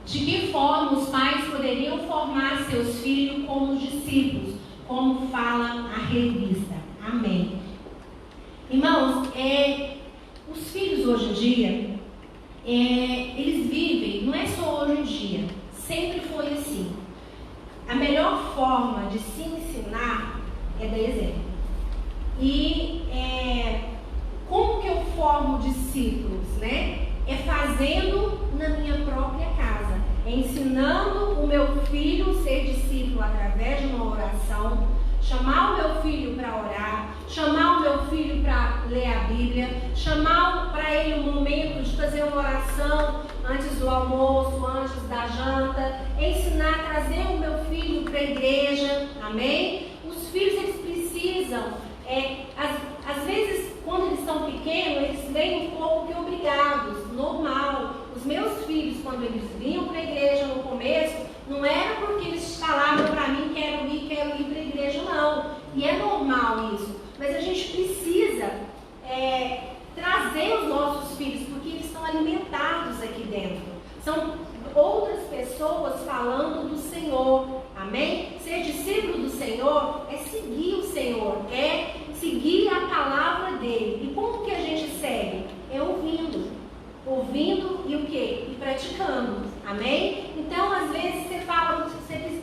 De que forma os pais poderiam formar seus filhos como discípulos, como fala a revista? Amém. Irmãos, os filhos hoje em dia, eles vivem, não é só hoje em dia, sempre foi assim. A melhor forma de se ensinar é dar exemplo. E como que eu formo discípulos, né? É fazendo na minha própria casa, ensinando o meu filho a ser discípulo através de uma oração, chamar o meu filho para orar, chamar o meu filho para ler a Bíblia, chamar para ele um momento de fazer uma oração antes do almoço, antes da janta, ensinar a trazer o meu filho para a igreja, amém? Os filhos, eles precisam, às vezes, quando eles são pequenos, eles vêm um pouco que obrigados, normal. Os meus filhos, quando eles vinham para a igreja no começo, não era porque eles falavam para mim, quero ir para a igreja, não. E é normal isso. Mas a gente precisa trazer os nossos filhos, porque eles estão alimentados aqui dentro. São outras pessoas falando do Senhor. Amém? Ser discípulo do Senhor é seguir o Senhor, é seguir a palavra dele. E como que a gente segue? É ouvindo. Ouvindo e o quê? E praticando. Amém? Então, às vezes, você fala,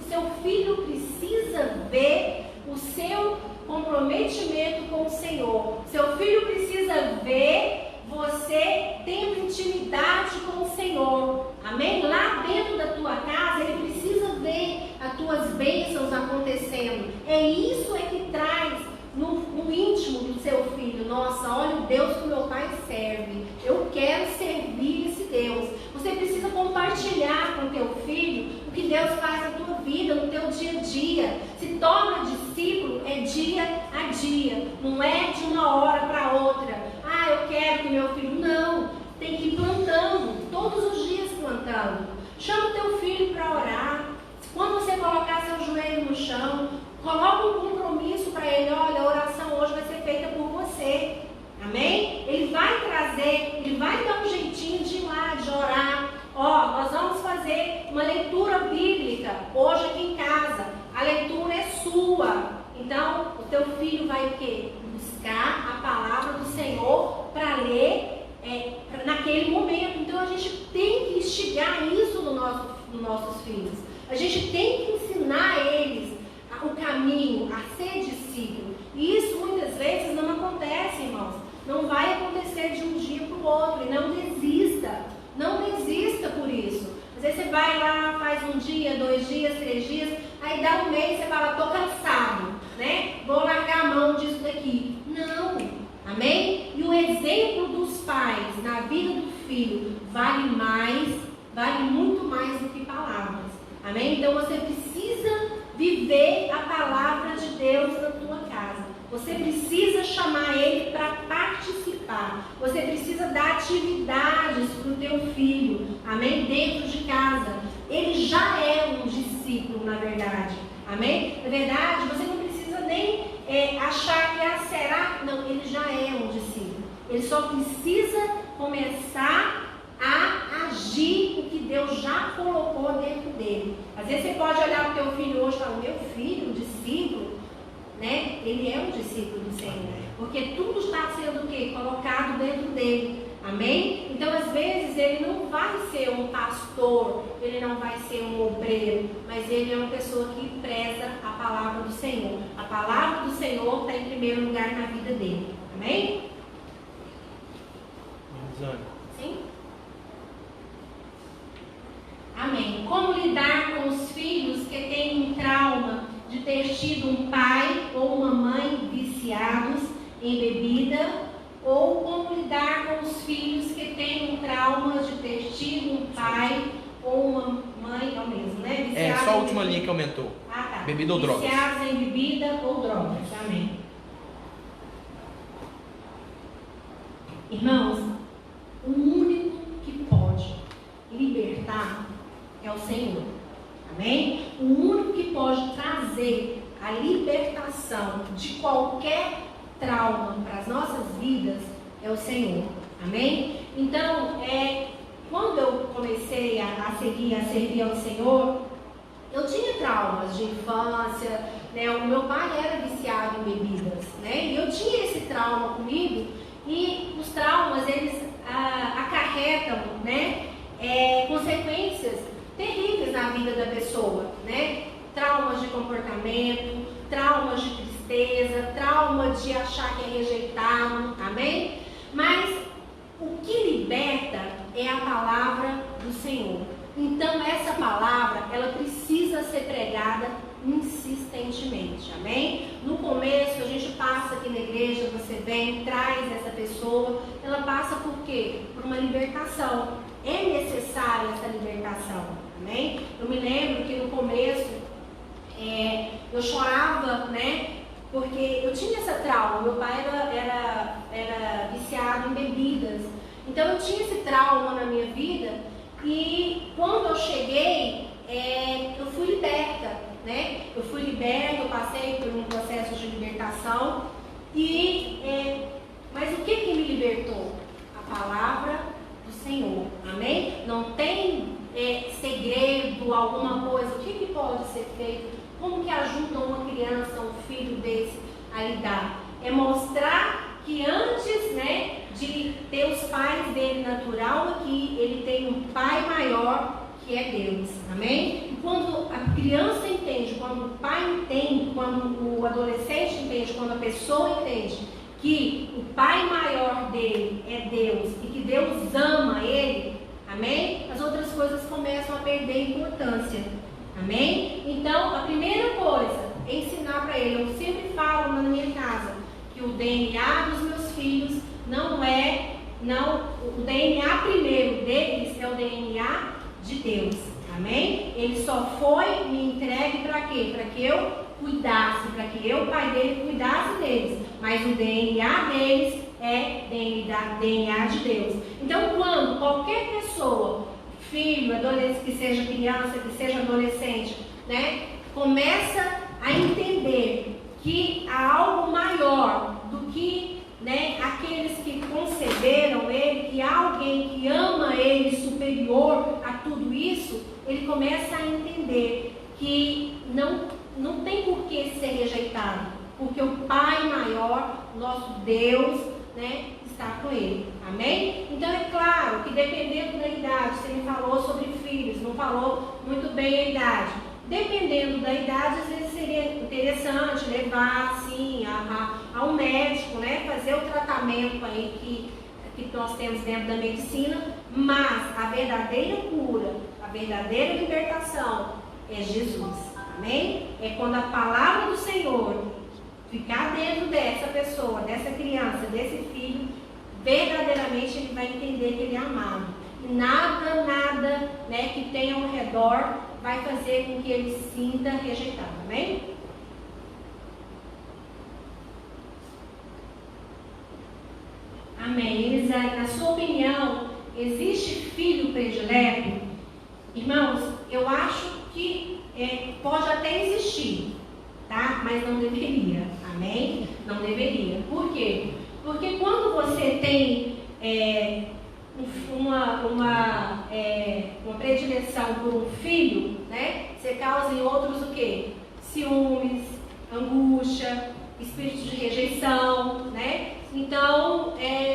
seu filho precisa ver o seu comprometimento com o Senhor. Seu filho precisa ver você tendo intimidade com o Senhor. Amém? Lá dentro da tua casa, ele precisa ver as tuas bênçãos acontecendo. Isso que traz no íntimo do seu filho. Nossa, olha o Deus que meu pai serve. Eu quero servir esse Deus. Você precisa compartilhar com o teu filho o que Deus faz na tua vida, no teu dia a dia. Se torna discípulo dia a dia. Não é de uma hora para outra. Eu quero que meu filho... Não. Tem que ir plantando. Todos os dias plantando. Chama o teu filho para orar. Quando você colocar seu joelho no chão, coloca um compromisso para ele. Olha, a oração hoje vai ser feita por você. Amém? Ele vai trazer, ele vai dar um jeitinho de ir lá, de orar. Nós vamos fazer uma leitura bíblica hoje aqui em casa. A leitura é sua. Então, o teu filho vai o quê? Buscar a palavra do Senhor para ler naquele momento. Então, a gente tem que instigar isso nos nossos filhos. A gente tem que ensinar eles o caminho a ser discípulo. E isso muitas vezes não acontece, irmãos. Não vai acontecer de um dia para o outro. E não desista. Não desista por isso. Às vezes você vai lá, faz 1 dia, 2 dias, 3 dias, aí dá 1 mês e você fala, tô cansado, né? Vou largar a mão disso daqui. Não. Amém? E o exemplo dos pais na vida do filho vale muito mais do que palavras. Amém? Então você precisa viver a palavra de Deus na tua casa. Você precisa chamar ele para participar. Você precisa dar atividades para o teu filho. Amém? Dentro de casa. Ele já é um discípulo, na verdade. Amém? Na verdade, você não precisa nem achar que será. Não, ele já é um discípulo. Ele só precisa começar a agir o que Deus já colocou dentro dele. Às vezes você pode olhar para o teu filho hoje e falar, meu filho, discípulo, né? Ele é um discípulo do Senhor, porque tudo está sendo o quê? Colocado dentro dele, amém? Então às vezes ele não vai ser um pastor, ele não vai ser um obreiro, mas ele é uma pessoa que preza a palavra do Senhor. A palavra do Senhor está em primeiro lugar na vida dele, amém? Sim? Amém. Como lidar com os filhos que têm um trauma de ter tido um pai ou uma mãe viciados em bebida, ou como lidar com os filhos que têm um trauma de ter tido um pai ou uma mãe, é o mesmo, né? Viciados só a última linha que aumentou. tá. Bebida ou drogas. Viciados em bebida ou drogas. Amém. Irmãos, o único que pode libertar é o Senhor. Amém? O único que pode trazer a libertação de qualquer trauma para as nossas vidas é o Senhor. Amém? Então, quando eu comecei a servir ao Senhor, eu tinha traumas de infância, né? O meu pai era viciado em bebidas, né? E eu tinha esse trauma comigo, e os traumas, eles acarretam, né? Consequências terríveis na vida da pessoa, né? Traumas de comportamento, traumas de tristeza, trauma de achar que é rejeitado, amém? Mas o que liberta é a palavra do Senhor. Então essa palavra, ela precisa ser pregada insistentemente, amém? No começo, a gente passa aqui na igreja, você vem, traz essa pessoa, ela passa por quê? Por uma libertação. É necessária essa libertação, amém? Eu me lembro que no começo, eu chorava, né? Porque eu tinha essa trauma, meu pai era viciado em bebidas, então eu tinha esse trauma na minha vida, e quando eu cheguei, eu fui liberta, né? Eu fui liberta, eu passei por um processo de libertação, mas o que me libertou? A palavra do Senhor, amém? Não tem segredo, alguma coisa, o que pode ser feito? Como que ajuda uma criança, um filho desse a lidar? É mostrar que antes, né, de ter os pais dele natural aqui, ele tem um pai maior, que é Deus, amém? E quando a criança entende, quando o pai entende, quando o adolescente entende, quando a pessoa entende que o pai maior dele é Deus e que Deus ama ele, amém? As outras coisas começam a perder importância, amém? Então, a primeira coisa é ensinar para ele. Eu sempre falo na minha casa que o DNA dos meus filhos o DNA primeiro deles é o DNA de Deus, amém? Ele só foi me entregue para quê? Para que eu cuidasse, para que o pai dele cuidasse deles, mas o DNA deles é DNA de Deus. Então, quando qualquer pessoa, filho, adolescente, que seja criança, que seja adolescente, né, começa a entender que há algo maior do que, né, aqueles que conceberam ele, que há alguém que ama ele superior a tudo isso, ele começa a entender que não tem por que ser rejeitado, porque o Pai maior, nosso Deus, né, está com ele, amém? Então é claro que dependendo da idade, você me falou sobre filhos, não falou muito bem a idade, dependendo da idade, às vezes seria interessante levar assim a um médico, né, fazer o tratamento aí que nós temos dentro da medicina, mas a verdadeira cura, a verdadeira libertação é Jesus, amém? É quando a palavra do Senhor ficar dentro dessa pessoa, dessa criança, desse filho, verdadeiramente ele vai entender que ele é amado. E nada, né, que tenha ao redor vai fazer com que ele se sinta rejeitado, amém? Amém. Elisane, na sua opinião, existe filho predileto? Irmãos, eu acho que pode até existir, tá? Mas não deveria, amém? Não deveria. Por quê? Porque quando você tem uma predileção por um filho, né? Você causa em outros o quê? Ciúmes, angústia, espírito de rejeição, né? Então,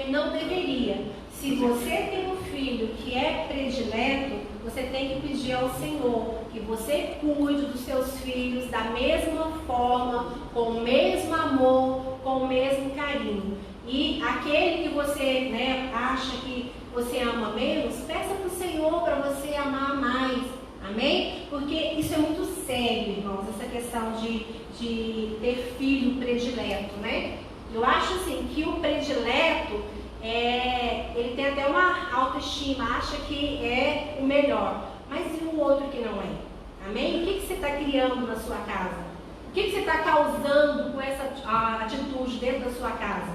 não deveria. Se você tem um filho que é predileto, você tem que pedir ao Senhor que você cuide dos seus filhos da mesma forma, com o mesmo amor, com o mesmo carinho. E aquele que você, né, acha que você ama menos, peça para o Senhor para você amar mais. Amém? Porque isso é muito sério, irmãos, essa questão de ter filho predileto, né? Eu acho assim que o predileto, ele tem até uma autoestima, acha que é o melhor, mas e o outro que não é? Amém? O que você está criando na sua casa? O que você está causando com essa atitude dentro da sua casa?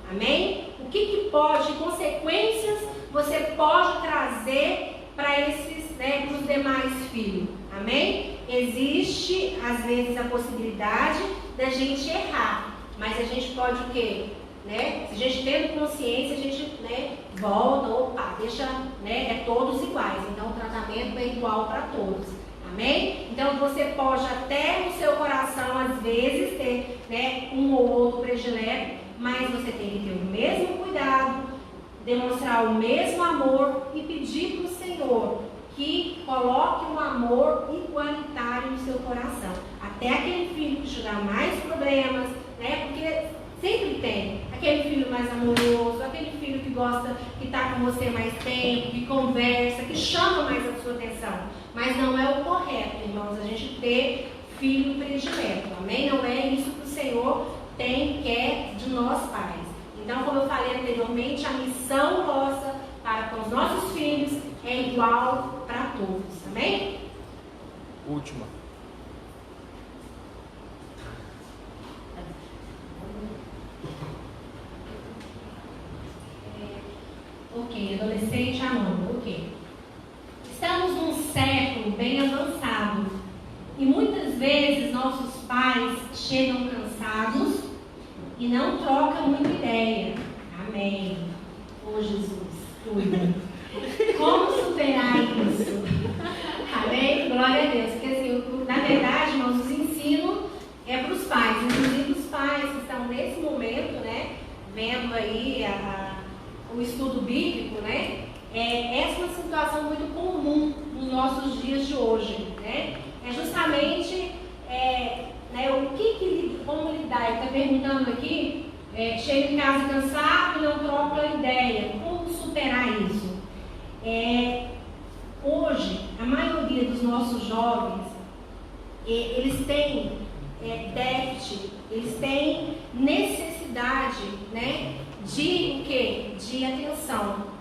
Amém? O que pode, consequências você pode trazer para esses, né, para os demais filhos? Amém? Existe, às vezes, a possibilidade da gente errar, mas a gente pode o quê? Né? Se a gente tendo consciência, a gente, né, volta, opa, deixa, né, todos iguais, então o tratamento é igual para todos. Amém? Então você pode até no seu coração, às vezes, ter, né, um ou outro predileto, mas você tem que ter o mesmo cuidado, demonstrar o mesmo amor e pedir para o Senhor que coloque um amor igualitário no seu coração. Até aquele filho que te dá mais problemas, né? Porque sempre tem aquele filho mais amoroso, aquele filho que gosta, que está com você mais tempo, que conversa, que chama mais a sua atenção. Mas não é o correto, irmãos, a gente ter filho predileto. Amém? Não é isso que o Senhor quer de nós pais. Então, como eu falei anteriormente, a missão nossa para com os nossos filhos é igual para todos. Amém? Última. Ok, adolescente amando, ok. Estamos num século bem avançado e muitas vezes nossos pais chegam cansados e não trocam muita ideia. Amém. Oh, Jesus, cuida. Como superar isso? Amém? Glória a Deus. Porque assim, na verdade, irmãos, os ensinos é para os pais. Inclusive os pais que estão nesse momento, né, vendo aí o estudo bíblico, né? Essa é uma situação muito comum nos nossos dias de hoje, né? É justamente né, como lidar. Ele está perguntando aqui, chega em casa cansado e não troca ideia. Como superar isso? Hoje, a maioria dos nossos jovens, eles têm déficit, eles têm necessidade, né, de o quê? De atenção.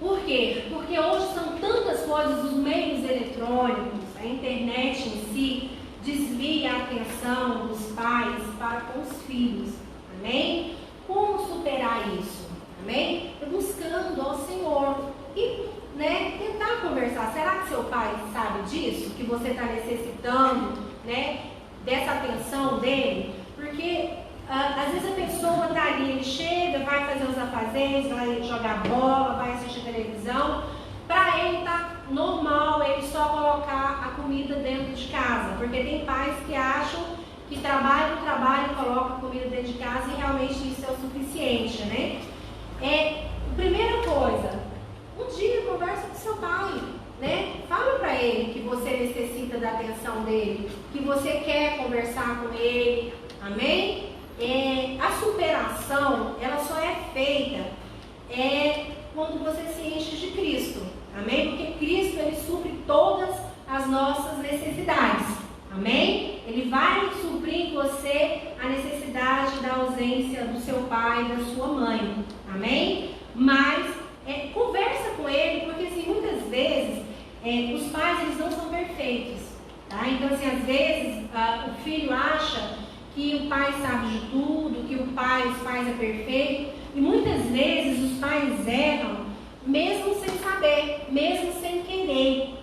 Por quê? Porque hoje são tantas coisas, os meios eletrônicos, a internet em si, desvia a atenção dos pais para com os filhos. Amém? Como superar isso? Amém? Buscando ao Senhor e, né, tentar conversar. Será que seu pai sabe disso? Que você está necessitando, né, dessa atenção dele? Porque às vezes a pessoa está ali, ele chega, vai fazer os afazeres, vai jogar bola, vai assistir televisão. Para ele está normal ele só colocar a comida dentro de casa. Porque tem pais que acham que trabalho e colocam comida dentro de casa e realmente isso é o suficiente, né? Primeira coisa, um dia conversa com seu pai, né? Fala para ele que você necessita da atenção dele, que você quer conversar com ele, amém? A superação, ela só é feita quando você se enche de Cristo, amém? Porque Cristo, ele supre todas as nossas necessidades, amém? Ele vai suprir em você a necessidade da ausência do seu pai e da sua mãe, amém? Mas conversa com ele, porque assim, muitas vezes os pais, eles não são perfeitos, tá? Então assim, às vezes o filho acha que o pai sabe de tudo, que os pais é perfeito, e muitas vezes os pais erram, mesmo sem saber, mesmo sem querer.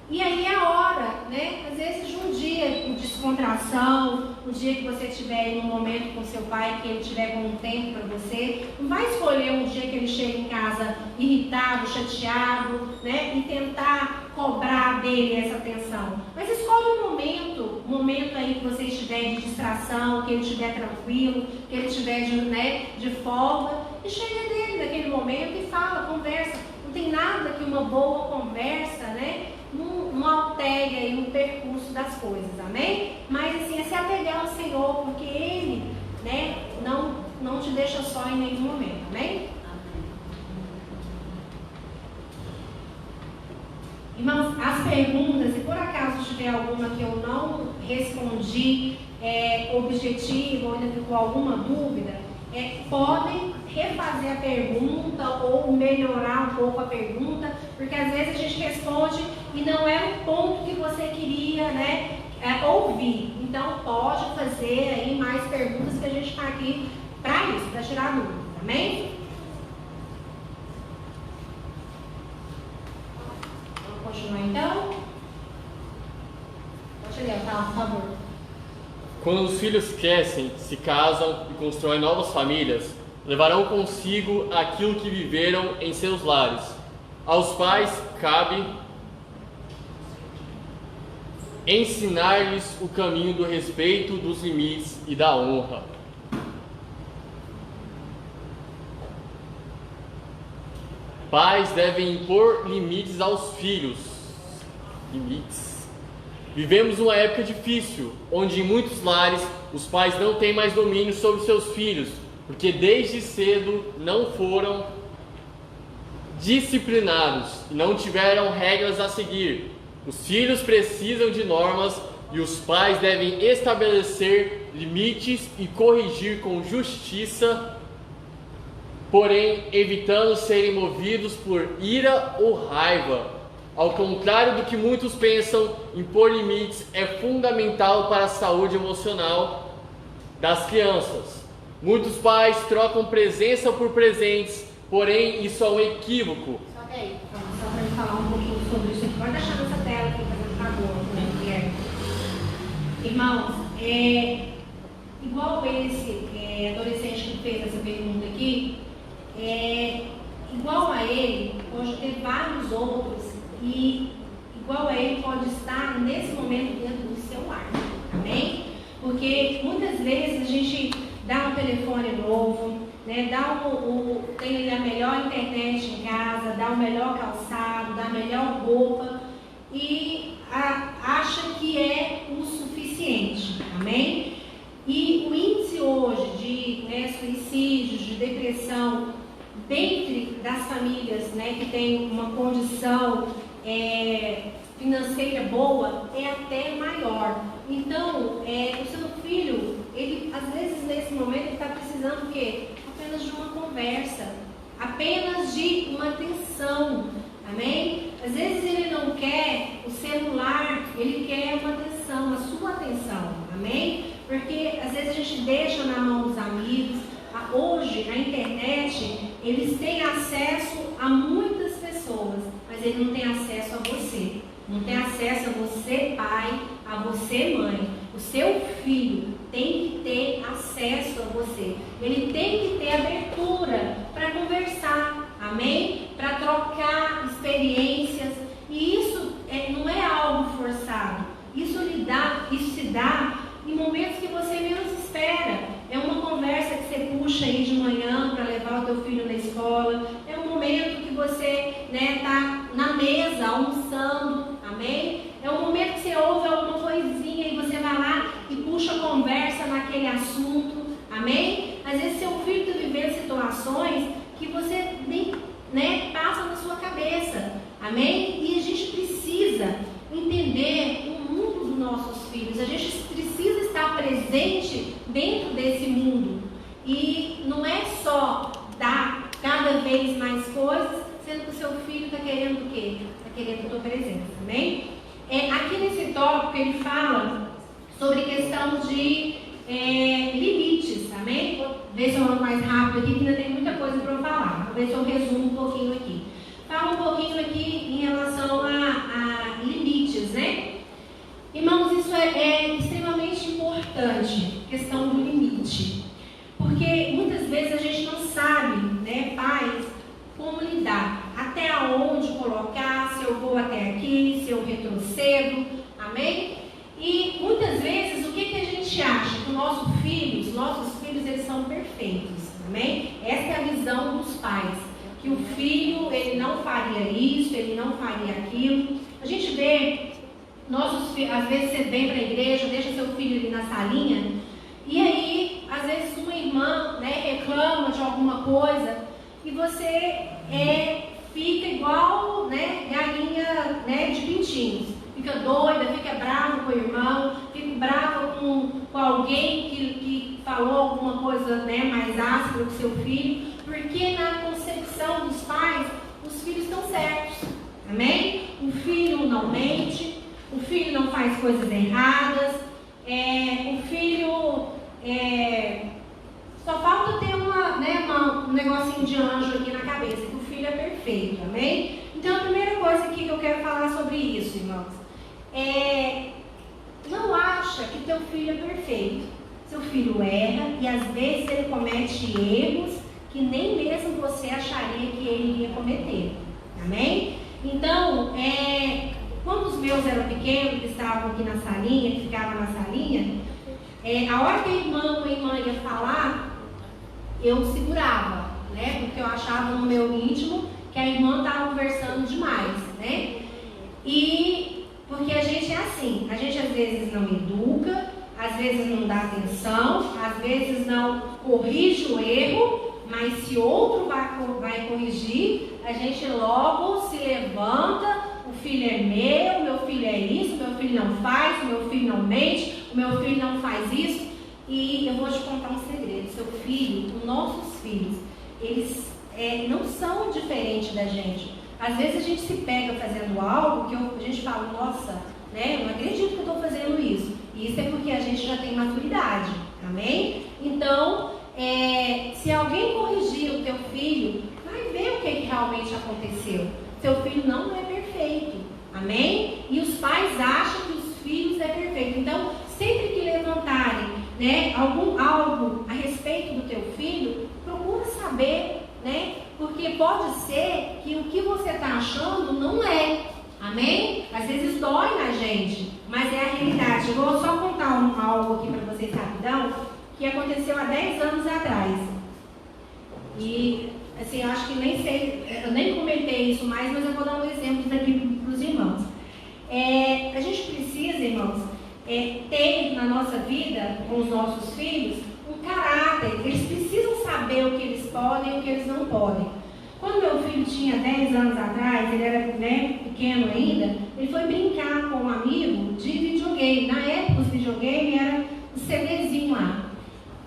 E aí é a hora, né? Às vezes de um dia de descontração, um dia que você estiver em um momento com seu pai, que ele tiver com um tempo para você, não vai escolher um dia que ele chega em casa irritado, chateado, né? E tentar cobrar dele essa atenção. Mas escolhe um momento momento aí que você estiver de distração, que ele estiver tranquilo, que ele estiver de folga, e chega dele naquele momento e fala, conversa. Não tem nada que uma boa conversa, né, não altere aí o percurso das coisas, amém? Mas assim, é se apegar ao Senhor, porque Ele, né, não te deixa só em nenhum momento, amém? Irmãos, as perguntas, se por acaso tiver alguma que eu não respondi objetiva ou ainda ficou alguma dúvida, podem refazer a pergunta ou melhorar um pouco a pergunta, porque às vezes a gente responde e não é o ponto que você queria, né, ouvir. Então pode fazer aí mais perguntas, que a gente está aqui para isso, para tirar dúvidas, amém? Vamos continuar então? Pode ler, tá, por favor. Quando os filhos crescem, se casam e constroem novas famílias, levarão consigo aquilo que viveram em seus lares. Aos pais cabe ensinar-lhes o caminho do respeito, dos limites e da honra. Pais devem impor limites aos filhos. Limites. Vivemos uma época difícil, onde em muitos lares os pais não têm mais domínio sobre seus filhos, porque desde cedo não foram disciplinados e não tiveram regras a seguir. Os filhos precisam de normas e os pais devem estabelecer limites e corrigir com justiça, porém evitando serem movidos por ira ou raiva. Ao contrário do que muitos pensam, impor limites é fundamental para a saúde emocional das crianças. Muitos pais trocam presença por presentes, porém isso é um equívoco. Só que aí, só para gente falar um pouquinho sobre isso, pode deixar nessa tela aqui, fazendo favor, né, irmãos, igual esse adolescente que fez essa pergunta aqui, igual a ele, pode ter vários outros, e igual a ele pode estar nesse momento dentro do seu lar, amém? Porque muitas vezes a gente dá um telefone novo, né, tem a melhor internet em casa, dá o melhor calçado, dá a melhor roupa e acha que é o suficiente, amém? E o índice hoje de suicídios, de depressão, dentre das famílias, né, que tem uma condição financeira boa, é até maior. Então, o seu filho, ele às vezes nesse momento está precisando o quê? Apenas de uma conversa, apenas de uma atenção, amém? Às vezes ele não quer o celular, ele quer uma atenção, a sua atenção, amém? Porque às vezes a gente deixa na mão dos amigos. Hoje, na internet, eles têm acesso a muitas pessoas, mas ele não tem acesso a você. Não tem acesso a você, pai, a você, mãe. O seu filho tem que ter acesso a você. Ele tem que ter abertura para conversar, amém? Para trocar experiências. E isso não é algo forçado. Isso se dá em momentos que você menos espera. É uma conversa que você puxa aí de manhã para levar o teu filho na escola. É um momento que você está na mesa almoçando, amém? É um momento que você ouve alguma coisinha e você vai lá e puxa conversa naquele assunto, amém? Às vezes seu filho está vivendo situações que você nem passa na sua cabeça, amém? E a gente precisa entender o mundo dos nossos filhos. A gente precisa estar presente dentro desse mundo. E não é só dar cada vez mais coisas, sendo que o seu filho está querendo o quê? Está querendo a tua presença, amém? Aqui nesse tópico ele fala sobre questão de limites, amém? Vou ver se eu ando mais rápido aqui, que ainda tem muita coisa para eu falar. Vou ver se eu resumo um pouquinho aqui. Fala um pouquinho aqui em relação a limites, né? Irmãos, isso é extremamente importante, questão do limite. Porque muitas vezes a gente não sabe, né, pais, como lidar, até aonde colocar, se eu vou até aqui, se eu retrocedo, amém? E muitas vezes gente acha que os nossos filhos eles são perfeitos, amém? Essa é a visão dos pais, que o filho ele não faria isso, ele não faria aquilo. A gente vê nossos filhos, às vezes você vem para a igreja, deixa seu filho ali na salinha, e aí às vezes uma irmã, né, reclama de alguma coisa e você fica igual, né, galinha, né, de pintinhos. Fica doida, fica bravo com o irmão, fica bravo com alguém que falou alguma coisa, né, mais áspera com seu filho, porque na concepção dos pais, os filhos estão certos, amém? O filho não mente, o filho não faz coisas erradas, o filho só falta ter um negocinho de anjo aqui na cabeça, que o filho é perfeito, amém? Então a primeira coisa aqui que eu quero falar sobre isso, irmãos, não acha que teu filho é perfeito. Seu filho erra e às vezes ele comete erros que nem mesmo você acharia que ele ia cometer, amém? Então, quando os meus eram pequenos, que estavam aqui na salinha, que ficavam na salinha, a hora que a irmã ia falar, eu segurava, né? Porque eu achava no meu íntimo que a irmã estava conversando demais, né? E porque a gente é assim, a gente às vezes não educa, às vezes não dá atenção, às vezes não corrige o erro, mas se outro vai corrigir, a gente logo se levanta, o filho é meu filho é isso, meu filho não faz, o meu filho não mente, o meu filho não faz isso. E eu vou te contar um segredo, seu filho, os nossos filhos, eles não são diferentes da gente. Às vezes a gente se pega fazendo algo que a gente fala, nossa, né, eu não acredito que eu estou fazendo isso. E isso é porque a gente já tem maturidade, amém? Então, se alguém corrigir o teu filho, vai ver o que realmente aconteceu. Seu filho não é perfeito, amém? E os pais acham que os filhos é perfeito. Então, sempre que levantarem, né, algo a respeito do teu filho, procura saber, né? Porque pode ser que o que você está achando não é, amém? Às vezes dói na gente, mas é a realidade. Eu vou só contar algo aqui para vocês rapidão, que aconteceu há 10 anos atrás. E, assim, eu acho que nem sei, eu nem comentei isso mais, mas eu vou dar um exemplo aqui para os irmãos. A gente precisa, irmãos, ter na nossa vida, com os nossos filhos, um caráter. Eles precisam saber o que eles podem e o que eles não podem. Quando meu filho tinha 10 anos atrás, ele era, né, pequeno ainda, ele foi brincar com um amigo de videogame. Na época, os videogames eram um CDzinho lá.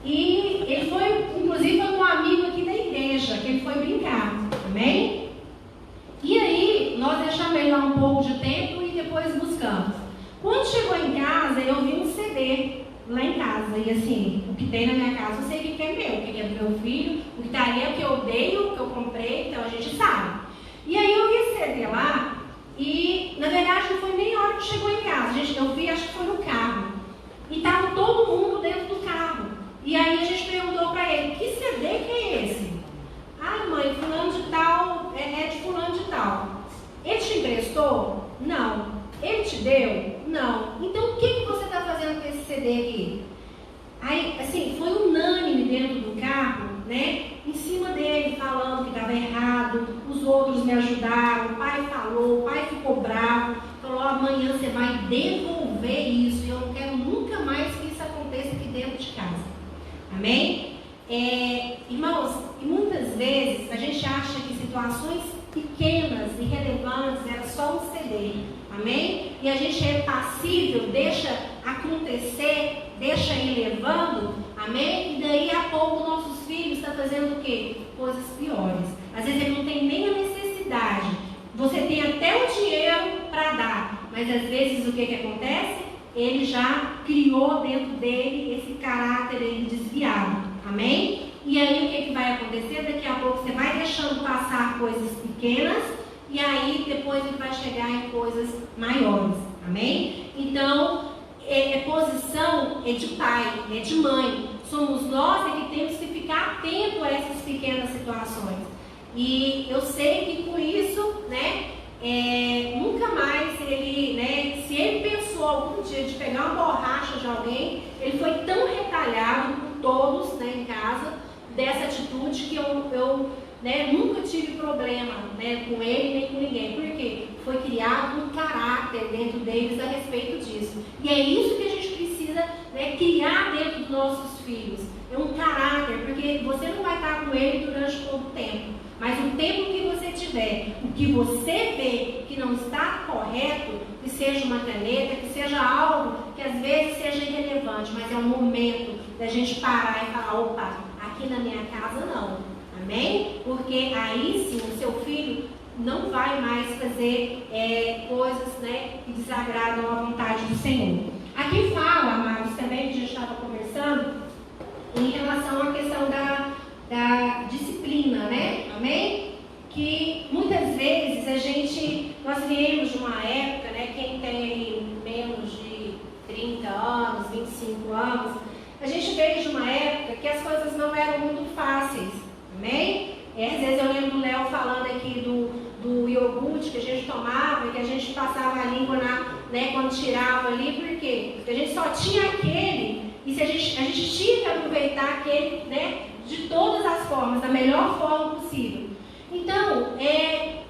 E ele foi, inclusive, com um amigo aqui da igreja, que ele foi brincar, amém? E aí, nós deixamos ele lá um pouco de tempo e depois buscamos. Quando chegou em casa, eu vi um CD lá em casa, e assim, o que tem na minha casa, eu sei o que é meu, o que é do meu filho, o que está ali é o que eu dei, o que eu comprei, então a gente sabe. E aí eu vi esse CD lá, e na verdade não foi nem a hora que chegou em casa, eu vi, acho que foi no carro, e estava todo mundo dentro do carro. E aí a gente perguntou para ele, que CD que é esse? Ah, mãe, fulano de tal, é de fulano de tal. Ele te emprestou? Não. Ele te deu? Não. Então o que você está fazendo com esse CD aqui? Aí, assim, foi unânime dentro do carro, né? Em cima dele, falando que estava errado, os outros me ajudaram, o pai falou, o pai ficou bravo, falou, amanhã você vai devolver isso, e eu não quero nunca mais que isso aconteça aqui dentro de casa. Amém? Irmãos, e muitas vezes a gente acha que situações pequenas e relevantes era só um CD, amém? E a gente é passível, deixa acontecer, deixa ir levando, amém? E daí a pouco nossos filhos estão fazendo o quê? Coisas piores. Às vezes ele não tem nem a necessidade, você tem até o dinheiro para dar, mas às vezes o que acontece? Ele já criou dentro dele esse caráter aí desviado, amém? E aí o que vai acontecer? Daqui a pouco você vai deixando passar coisas pequenas e aí depois ele vai chegar em coisas maiores, amém? Então, posição é de pai, é de mãe. Somos nós que temos que ficar atento a essas pequenas situações. E eu sei que com isso, né, nunca mais ele, né, se ele pensou algum dia de pegar uma borracha de de alguém, ele foi tão retalhado por todos, né, em casa, dessa atitude, que eu nunca tive problema, né, com ele nem com ninguém. Por quê? Foi criado um caráter dentro deles a respeito disso. E é isso que a gente precisa, né, criar dentro dos nossos filhos. É um caráter, porque você não vai estar com ele durante todo o tempo. Mas o tempo que você tiver, o que você vê que não está correto, que seja uma caneta, que seja algo que às vezes seja irrelevante, mas é um momento da gente parar e falar, opa, aqui na minha casa não. Amém? Porque aí sim o seu filho não vai mais fazer coisas, né, que desagradam a vontade do Senhor. Aqui fala, amados, também que a gente estava conversando, em relação à questão da disciplina, né? Amém? Que muitas vezes nós viemos de uma época, né? Quem tem menos de 30 anos, 25 anos, a gente veio de uma época que as coisas não eram muito fáceis. Amém? Às vezes eu lembro do Léo falando aqui do iogurte que a gente tomava, que a gente passava a língua né, quando tirava ali, por quê? Porque a gente só tinha aquele, e a gente tinha que aproveitar aquele, né, de todas as formas, da melhor forma possível. Então,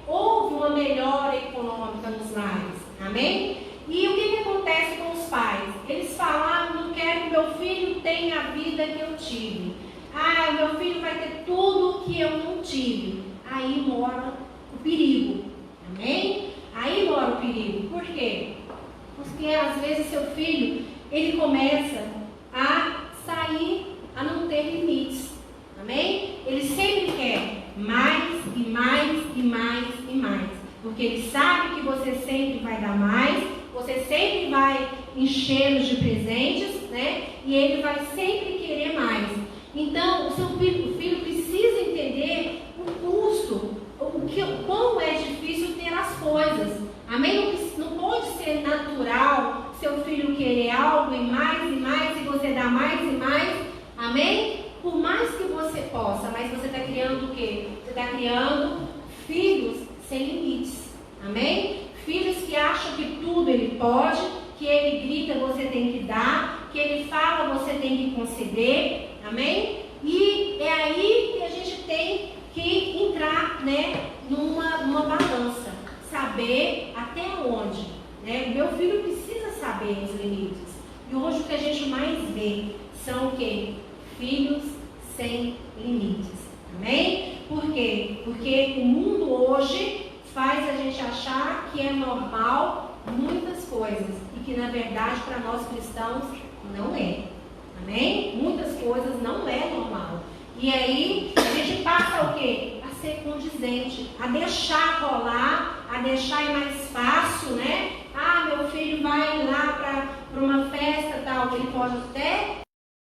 houve uma melhora econômica nos lares. Amém? E o que acontece com os pais? Eles falaram, não quero que meu filho tenha a vida que eu tive. Ah, meu filho vai ter tudo que eu não tive. Aí mora o perigo. Amém? Aí mora o perigo. Por quê? Porque às vezes seu filho, ele começa a sair, a não ter limites. Amém? Ele sempre quer mais e mais e mais e mais. Porque ele sabe que você sempre vai dar mais, você sempre vai enchê-los de presentes, né? E ele vai sempre querer mais. Então, o seu filho precisa entender o custo, quão é difícil ter as coisas. Amém? Não pode ser natural seu filho querer algo e mais, e você dá mais e mais. Amém? Por mais que você possa, mas você está criando o quê? Você está criando filhos sem limites. Amém? Filhos que acham que tudo ele pode, que ele grita, você tem que dar, que ele fala, você tem que conceder. Amém? E é aí que a gente tem que entrar, né, numa balança. Saber até onde. Né? Meu filho precisa saber os limites. E hoje o que a gente mais vê são o quê? Filhos sem limites. Amém? Por quê? Porque o mundo hoje faz a gente achar que é normal muitas coisas. E que na verdade para nós cristãos não é. Amém? Muitas coisas não é normal. E aí a gente passa o quê? A ser condizente, a deixar rolar, a deixar ir mais fácil, né? Ah, meu filho vai lá para uma festa tal, ele pode até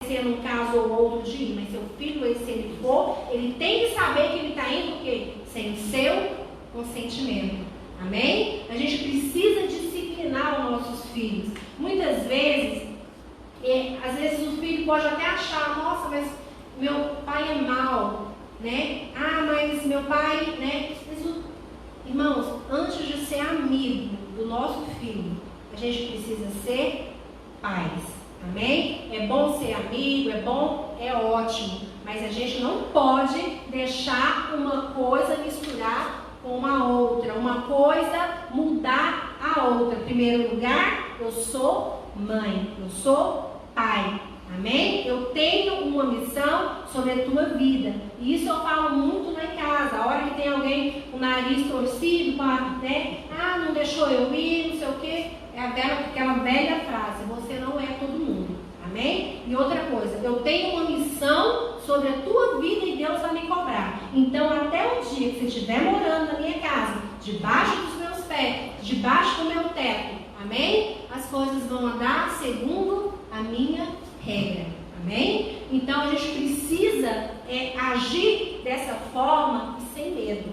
ser num caso ou outro de ir, mas seu filho, se ele for, ele tem que saber que ele está indo o quê? Sem o seu consentimento. Amém? A gente precisa disciplinar os nossos filhos. Muitas vezes, às vezes o filho pode até achar, nossa, mas meu pai é mau, né? Ah, mas meu pai, né? Irmãos, antes de ser amigo do nosso filho, a gente precisa ser pais. Amém? É bom ser amigo, é bom, é ótimo. Mas a gente não pode deixar uma coisa misturar com uma outra. Uma coisa mudar a outra. Em primeiro lugar, eu sou mãe, eu sou pai. Amém? Eu tenho uma missão sobre a tua vida. E isso eu falo muito lá em casa. A hora que tem alguém com o nariz torcido, né? Ah, não deixou eu ir, não sei o quê. É aquela velha frase, você não é todo mundo. Amém? E outra coisa, eu tenho uma missão sobre a tua vida e Deus vai me cobrar. Então, até o dia que você estiver morando na minha casa, debaixo dos meus pés, debaixo do meu teto, amém? As coisas vão andar segundo a minha regra. Amém? Então, a gente precisa agir dessa forma e sem medo.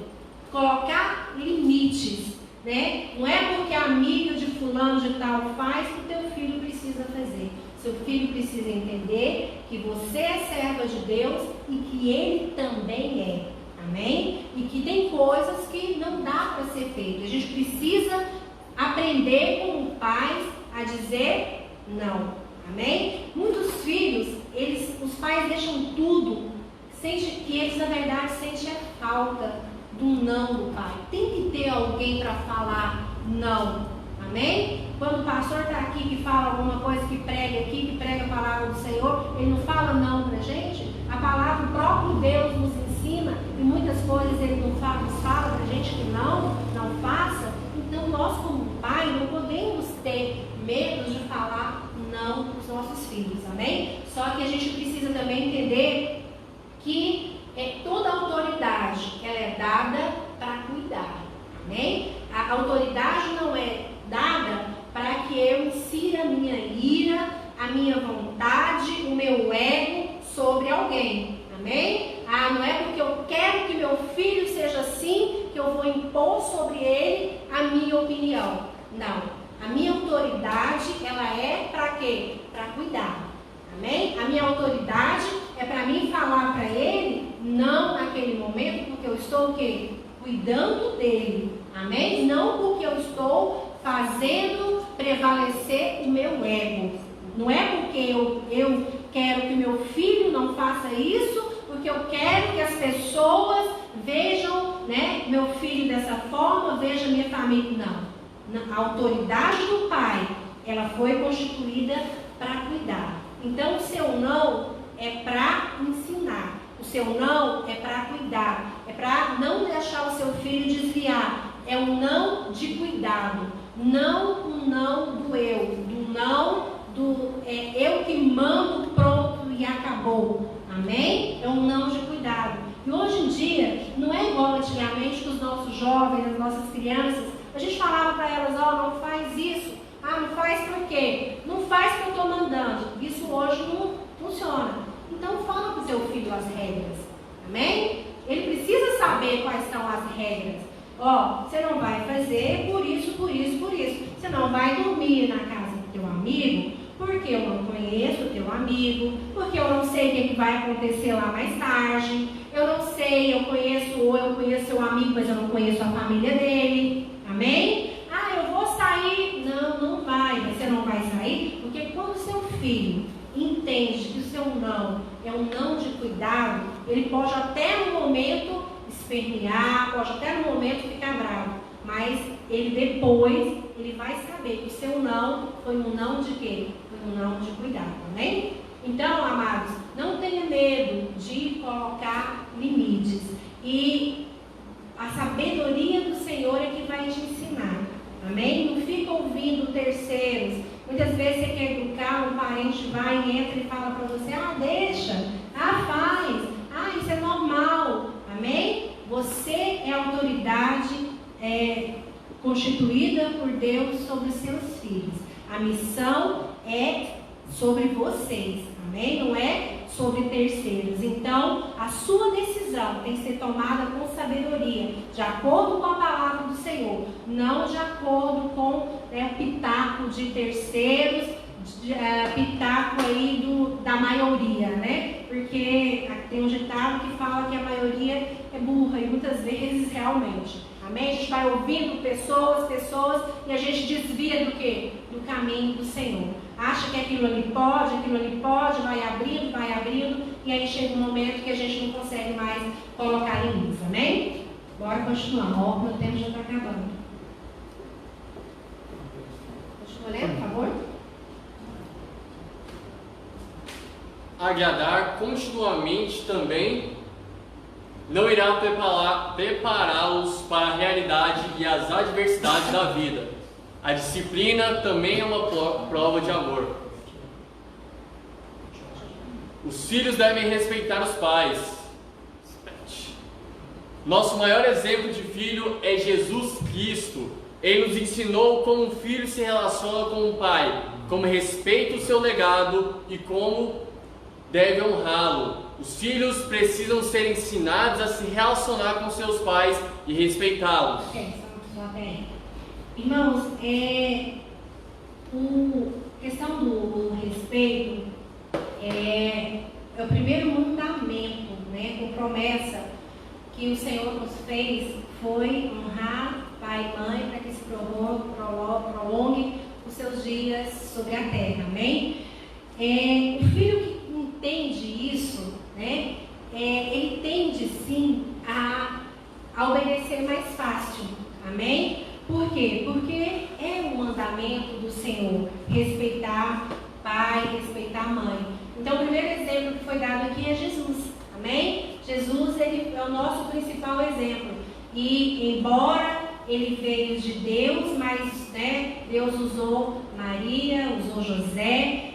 Colocar limites. Né? Não é porque a amiga de fulano de tal faz que o teu filho precisa fazer. Seu filho precisa entender que você é serva de Deus e que ele também é. Amém? E que tem coisas que não dá para ser feito. A gente precisa aprender como pais a dizer não. Amém? Muitos filhos, os pais deixam tudo, que eles na verdade sentem a falta do não do pai. Tem que ter alguém para falar não. Amém? Quando o pastor está aqui que fala alguma coisa, que prega aqui, que prega a palavra do Senhor, ele não fala não para a gente. A palavra, o próprio Deus nos ensina, e muitas coisas ele não fala, nos fala para a gente que não faça. Então nós como pai não podemos ter medo de falar não para os nossos filhos. Amém? Só que a gente precisa também entender que toda autoridade ela é dada para cuidar. Amém? A autoridade não é dada para que eu insira a minha ira, a minha vontade, o meu ego sobre alguém. Amém? Não é porque eu quero que meu filho seja assim que eu vou impor sobre ele a minha opinião. Não. A minha autoridade, ela é para quê? Para cuidar. Amém? A minha autoridade é para mim falar para ele, não naquele momento, porque eu estou o quê? Cuidando dele. Amém? Não porque eu estou fazendo prevalecer o meu ego. Não é porque eu quero que meu filho não faça isso, porque eu quero que as pessoas vejam, né, meu filho dessa forma, vejam minha família. Não. A autoridade do pai, ela foi constituída para cuidar. Então o seu não é para ensinar. O seu não é para cuidar. É para não deixar o seu filho desviar. É um não de cuidado. Não o não do eu. Do não do eu que mando, pronto e acabou. Amém? É um não de cuidado. E hoje em dia, não é igual antigamente que os nossos jovens, as nossas crianças, a gente falava para elas, não faz isso. Não faz por quê? Não faz porque eu estou mandando. Isso hoje não funciona. Então fala para o seu filho as regras. Amém? Ele precisa saber quais são as regras. Você não vai fazer por isso, por isso, por isso. Você não vai dormir na casa do teu amigo, porque eu não conheço o teu amigo, porque eu não sei o que vai acontecer lá mais tarde. Eu não sei, eu conheço seu amigo, mas eu não conheço a família dele. Amém? Eu vou sair. Não vai. Você não vai sair, porque quando seu filho entende que o seu não é um não de cuidado, ele pode até no momento espernear, pode até no momento ficar bravo, mas depois ele vai saber que o seu não foi um não de quê? Foi um não de cuidado. Amém? Então, amados, não tenha medo de colocar limites. E a sabedoria do Senhor é que vai te ensinar. Amém? Não fica ouvindo terceiros. Muitas vezes você quer educar, um parente vai e entra e fala para você, deixa, faz, isso é normal. Amém? Você é autoridade constituída por Deus sobre os seus filhos. A missão é sobre vocês. Amém? Não é sobre terceiros. Então, a sua decisão tem que ser tomada com sabedoria, de acordo com a palavra do Senhor, não de acordo com o pitaco de terceiros, pitaco aí da maioria, né? Porque tem um ditado que fala que a maioria é burra, e muitas vezes realmente. Amém? A gente vai ouvindo pessoas, e a gente desvia do quê? Do caminho do Senhor. Acha que aquilo ali pode, vai abrindo, e aí chega um momento que a gente não consegue mais colocar limites. Amém? Bora continuar. Meu tempo já está acabando. Continua lendo, por favor. Agradar continuamente também não irá prepará-los para a realidade e as adversidades da vida. A disciplina também é uma prova de amor. Os filhos devem respeitar os pais. Nosso maior exemplo de filho é Jesus Cristo. Ele nos ensinou como um filho se relaciona com o pai, como respeita o seu legado e como deve honrá-lo. Os filhos precisam ser ensinados a se relacionar com seus pais e respeitá-los. Irmãos, questão do respeito é o primeiro mandamento, né, com promessa que o Senhor nos fez, foi honrar pai e mãe para que se prolongue os seus dias sobre a terra. Amém? mandamento do Senhor: respeitar pai, respeitar mãe. Então, o primeiro exemplo que foi dado aqui é Jesus. Amém? Jesus, ele é o nosso principal exemplo. E embora ele veio de Deus, mas Deus usou Maria, usou José,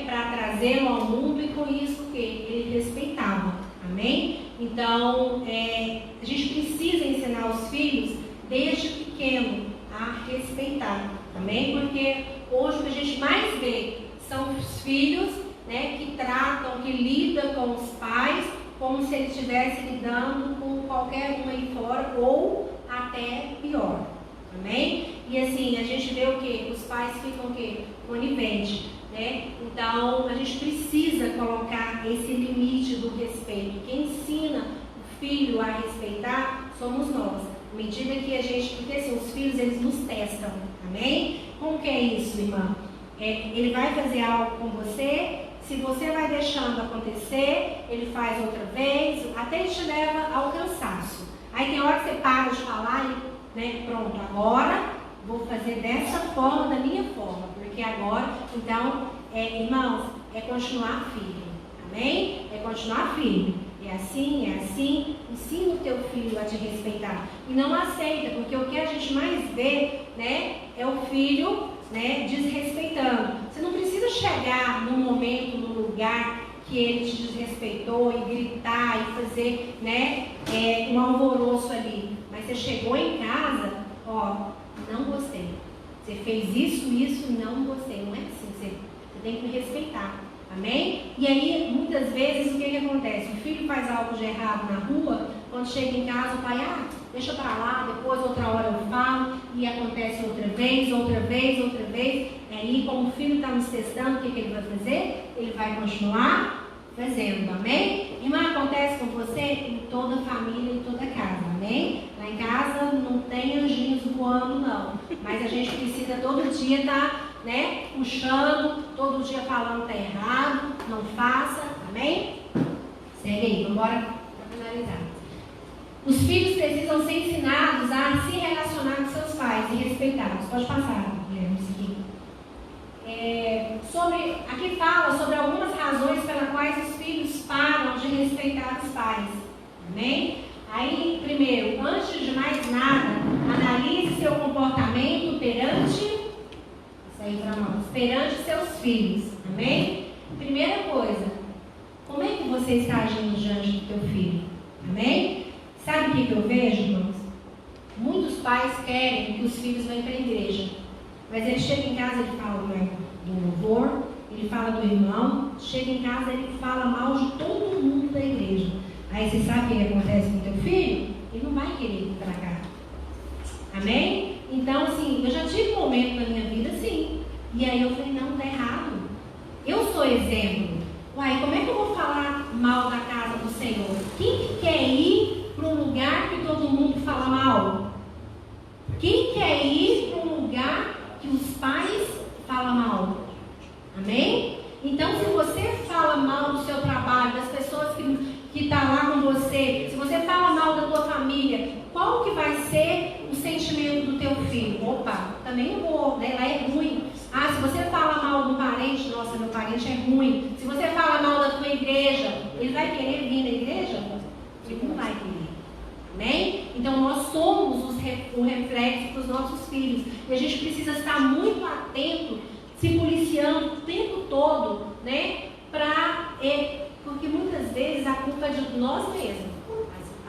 para trazê-lo ao mundo, e com isso que ele respeitava. Amém? Então, a gente precisa ensinar os filhos desde pequeno a respeitar. Amém? Porque hoje o que a gente mais vê são os filhos que tratam, que lidam com os pais como se ele estivesse lidando com qualquer um aí fora, ou até pior. Amém? E assim, a gente vê o que? Os pais ficam o quê? Coniventes, Então, a gente precisa colocar esse limite do respeito. Quem ensina o filho a respeitar somos nós. À medida que a gente, porque assim, os filhos, eles nos testam. Amém? Como que é isso, irmã? Ele vai fazer algo com você. Se você vai deixando acontecer, ele faz outra vez, até ele te leva ao cansaço. Aí tem hora que você para de falar e, pronto, agora vou fazer dessa forma, da minha forma. Porque agora, então, irmãos, é continuar filho. Amém? É continuar filho. É assim, ensina o teu filho a te respeitar. E não aceita, porque o que a gente mais vê, é o filho desrespeitando. Você não precisa chegar num momento, num lugar que ele te desrespeitou e gritar e fazer um alvoroço ali. Mas você chegou em casa, não gostei. Você fez isso, não gostei. Não é assim, você tem que me respeitar. Amém? E aí, muitas vezes, o que acontece? O filho faz algo de errado na rua, quando chega em casa, o pai, deixa pra lá, depois outra hora eu falo, e acontece outra vez. Aí, como o filho está nos testando, o que ele vai fazer? Ele vai continuar fazendo, amém? Irmã, acontece com você em toda família, em toda casa, amém? Lá em casa não tem anjinhos voando, não, mas a gente precisa todo dia estar puxando, todo dia falando tá errado, não faça, amém? Segue aí, vamos embora para finalizar. Os filhos precisam ser ensinados a se relacionar com seus pais e respeitá-los. Pode passar, Guilherme, isso aqui. Aqui fala sobre algumas razões pelas quais os filhos param de respeitar os pais, amém? Aí, primeiro, antes de mais nada, analise seu comportamento perante seus filhos, amém? Primeira coisa, como é que você está agindo diante do teu filho, amém? Sabe o que eu vejo, irmãos? Muitos pais querem que os filhos venham para a igreja, mas ele chega em casa e fala do louvor, ele fala do irmão, chega em casa e ele fala mal de todo mundo da igreja. Aí você sabe o que acontece com o teu filho? Ele não vai querer ir para cá, amém? Então, assim, eu já tive um momento na minha vida assim. E aí eu falei, não, tá errado. Eu sou exemplo. Como é que eu vou falar mal da casa do Senhor? Quem que quer ir para um lugar que todo mundo fala mal? Quem quer ir para um lugar que os pais falam mal? Amém? Então, se você fala mal do seu trabalho, das pessoas que estão lá com você, se você fala mal da tua família, qual que vai ser o sentimento do teu filho? Opa, também não vou, lá é ruim. Se você fala mal do parente, nossa, meu parente é ruim. Se você fala mal da tua igreja, ele vai querer vir na igreja? Ele não vai querer. Amém? Então, nós somos o reflexo dos nossos filhos. E a gente precisa estar muito atento, se policiando o tempo todo, porque muitas vezes a culpa é de nós mesmos.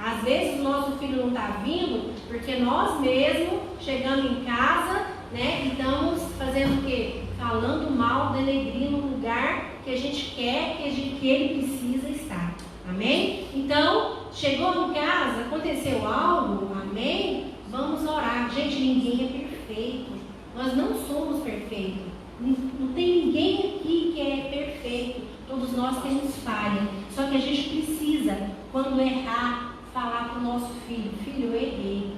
Às vezes o nosso filho não está vindo porque nós mesmos, chegando em casa, e estamos fazendo o quê? Falando mal, denegrindo um lugar que a gente quer, que ele precisa estar. Amém? Então, chegou em casa, aconteceu algo, amém? Vamos orar. Gente, ninguém é perfeito. Nós não somos perfeitos. Não tem ninguém aqui que é perfeito. Todos nós temos falha. Só que a gente precisa, quando errar, falar para o nosso filho: filho, eu errei.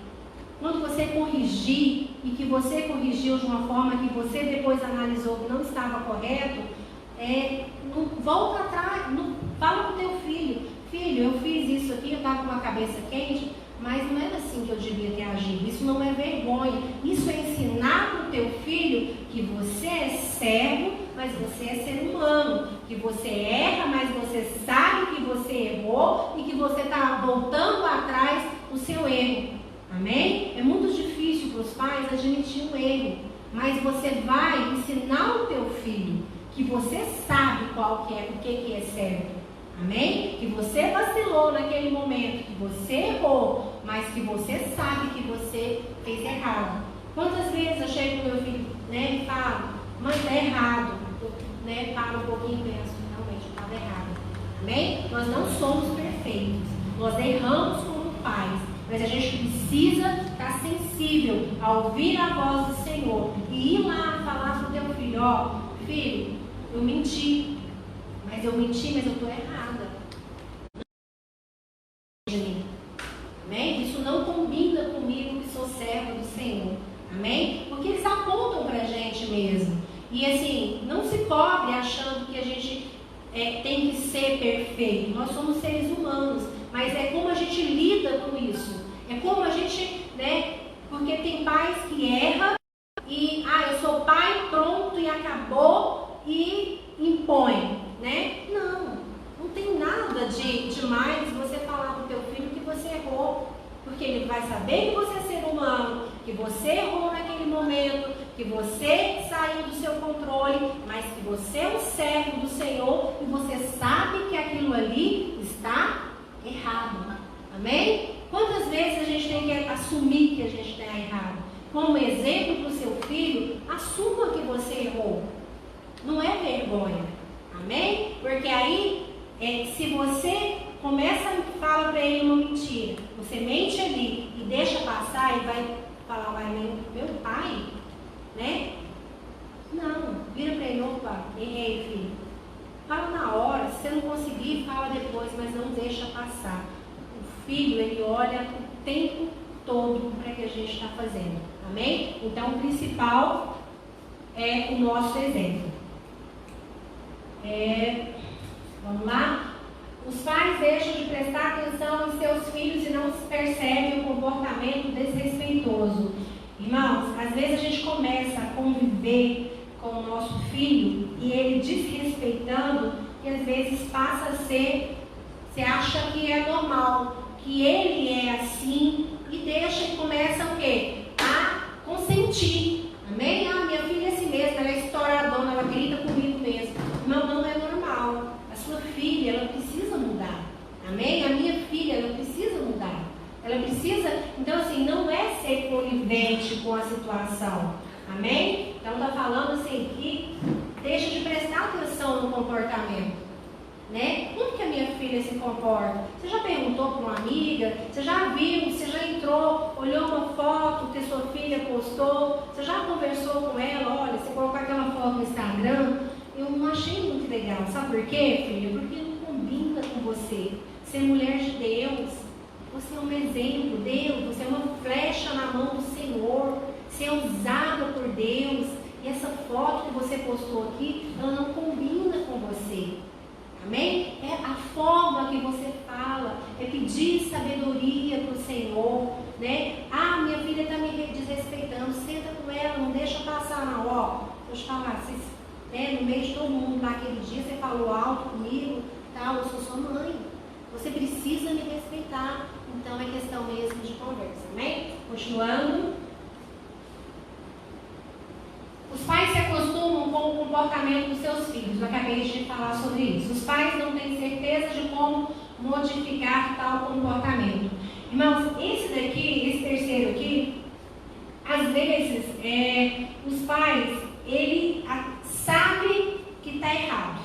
Quando você corrigir, e que você corrigiu de uma forma que você depois analisou que não estava correto, não volta atrás, fala para o teu filho: filho, eu fiz isso aqui, eu estava com a cabeça quente, mas não era assim que eu devia ter agido. Isso não é vergonha. Isso é ensinar para o teu filho que você é servo, mas você é ser humano. Que você erra, mas você sabe que você errou e que você está voltando atrás do seu erro. Amém? É muito difícil para os pais admitir um erro, mas você vai ensinar o teu filho que você sabe o que é certo. Amém? Que você vacilou naquele momento, que você errou, mas que você sabe que você fez errado. Quantas vezes eu chego com meu filho, né, e falo, mãe, está errado. Eu, né, paro um pouquinho e penso, realmente, eu estava errado. Amém? Nós não somos perfeitos. Nós erramos como pais, mas a gente precisa estar sensível a ouvir a voz do Senhor e ir lá falar para o teu filho, ó, filho, eu menti, mas eu estou errada. Amém? Isso não combina comigo que sou serva do Senhor. Amém? Porque eles apontam para a gente mesmo. E assim, não se cobre achando que a gente tem que ser perfeito. Nós somos seres humanos, mas é como a gente lida com isso. É como a gente, né? Porque tem pais que erram e, eu sou pai, pronto e acabou e impõe, né? Não tem nada de demais você falar para o teu filho que você errou, porque ele vai saber que você é ser humano, que você errou naquele momento, que você saiu do seu controle, mas que você é um servo do Senhor e você sabe que aquilo ali está errado. Amém? Quantas vezes a gente tem que assumir que a gente está errado? Como exemplo para o seu filho, assuma que você errou. Não é vergonha. Amém? Porque aí, se você começa a falar para ele uma mentira, você mente ali e deixa passar e vai falar, meu pai, né? Não, vira para ele, opa, errei, filho. Fala na hora, se você não conseguir, fala depois, mas não deixa passar. O filho, ele olha o tempo todo para o que a gente está fazendo. Amém? Então, o principal é o nosso exemplo. Vamos lá? Os pais deixam de prestar atenção em seus filhos e não percebem o comportamento desrespeitoso. Irmãos, às vezes a gente começa a conviver com o nosso filho e ele desrespeitando, e às vezes passa a ser, você acha que é normal, que ele é assim, e deixa e começa o quê? A consentir. Amém? Minha filha é assim mesmo, ela é estouradona, ela grita comigo mesmo. Não é normal. A sua filha, ela precisa mudar. Amém? A minha filha, ela precisa mudar. Ela precisa, então assim, não é ser conivente com a situação. Amém? Então está falando assim que deixa de prestar atenção no comportamento. Né? Como que a minha filha se comporta? Você já perguntou para uma amiga? Você já viu? Você já entrou, olhou uma foto que sua filha postou? Você já conversou com ela? Olha, você colocou aquela foto no Instagram? Eu não achei muito legal. Sabe por quê, filha? Porque não combina com você. Ser mulher de Deus. Você é um exemplo. Deus, você é uma flecha na mão do Senhor. Você é usada por Deus. E essa foto que você postou aqui, ela não combina com você. Amém? É a forma que você fala, é pedir sabedoria para o Senhor, né? Minha filha está me desrespeitando, senta com ela, não deixa passar não, deixa eu falar, vocês, no meio de todo mundo naquele dia, você falou alto comigo, eu sou sua mãe, você precisa me respeitar, então é questão mesmo de conversa, amém? Continuando. Os pais se acostumam com o comportamento dos seus filhos. Eu acabei de falar sobre isso. Os pais não têm certeza de como modificar tal comportamento. Irmãos, esse terceiro aqui, às vezes, os pais, ele sabe que está errado.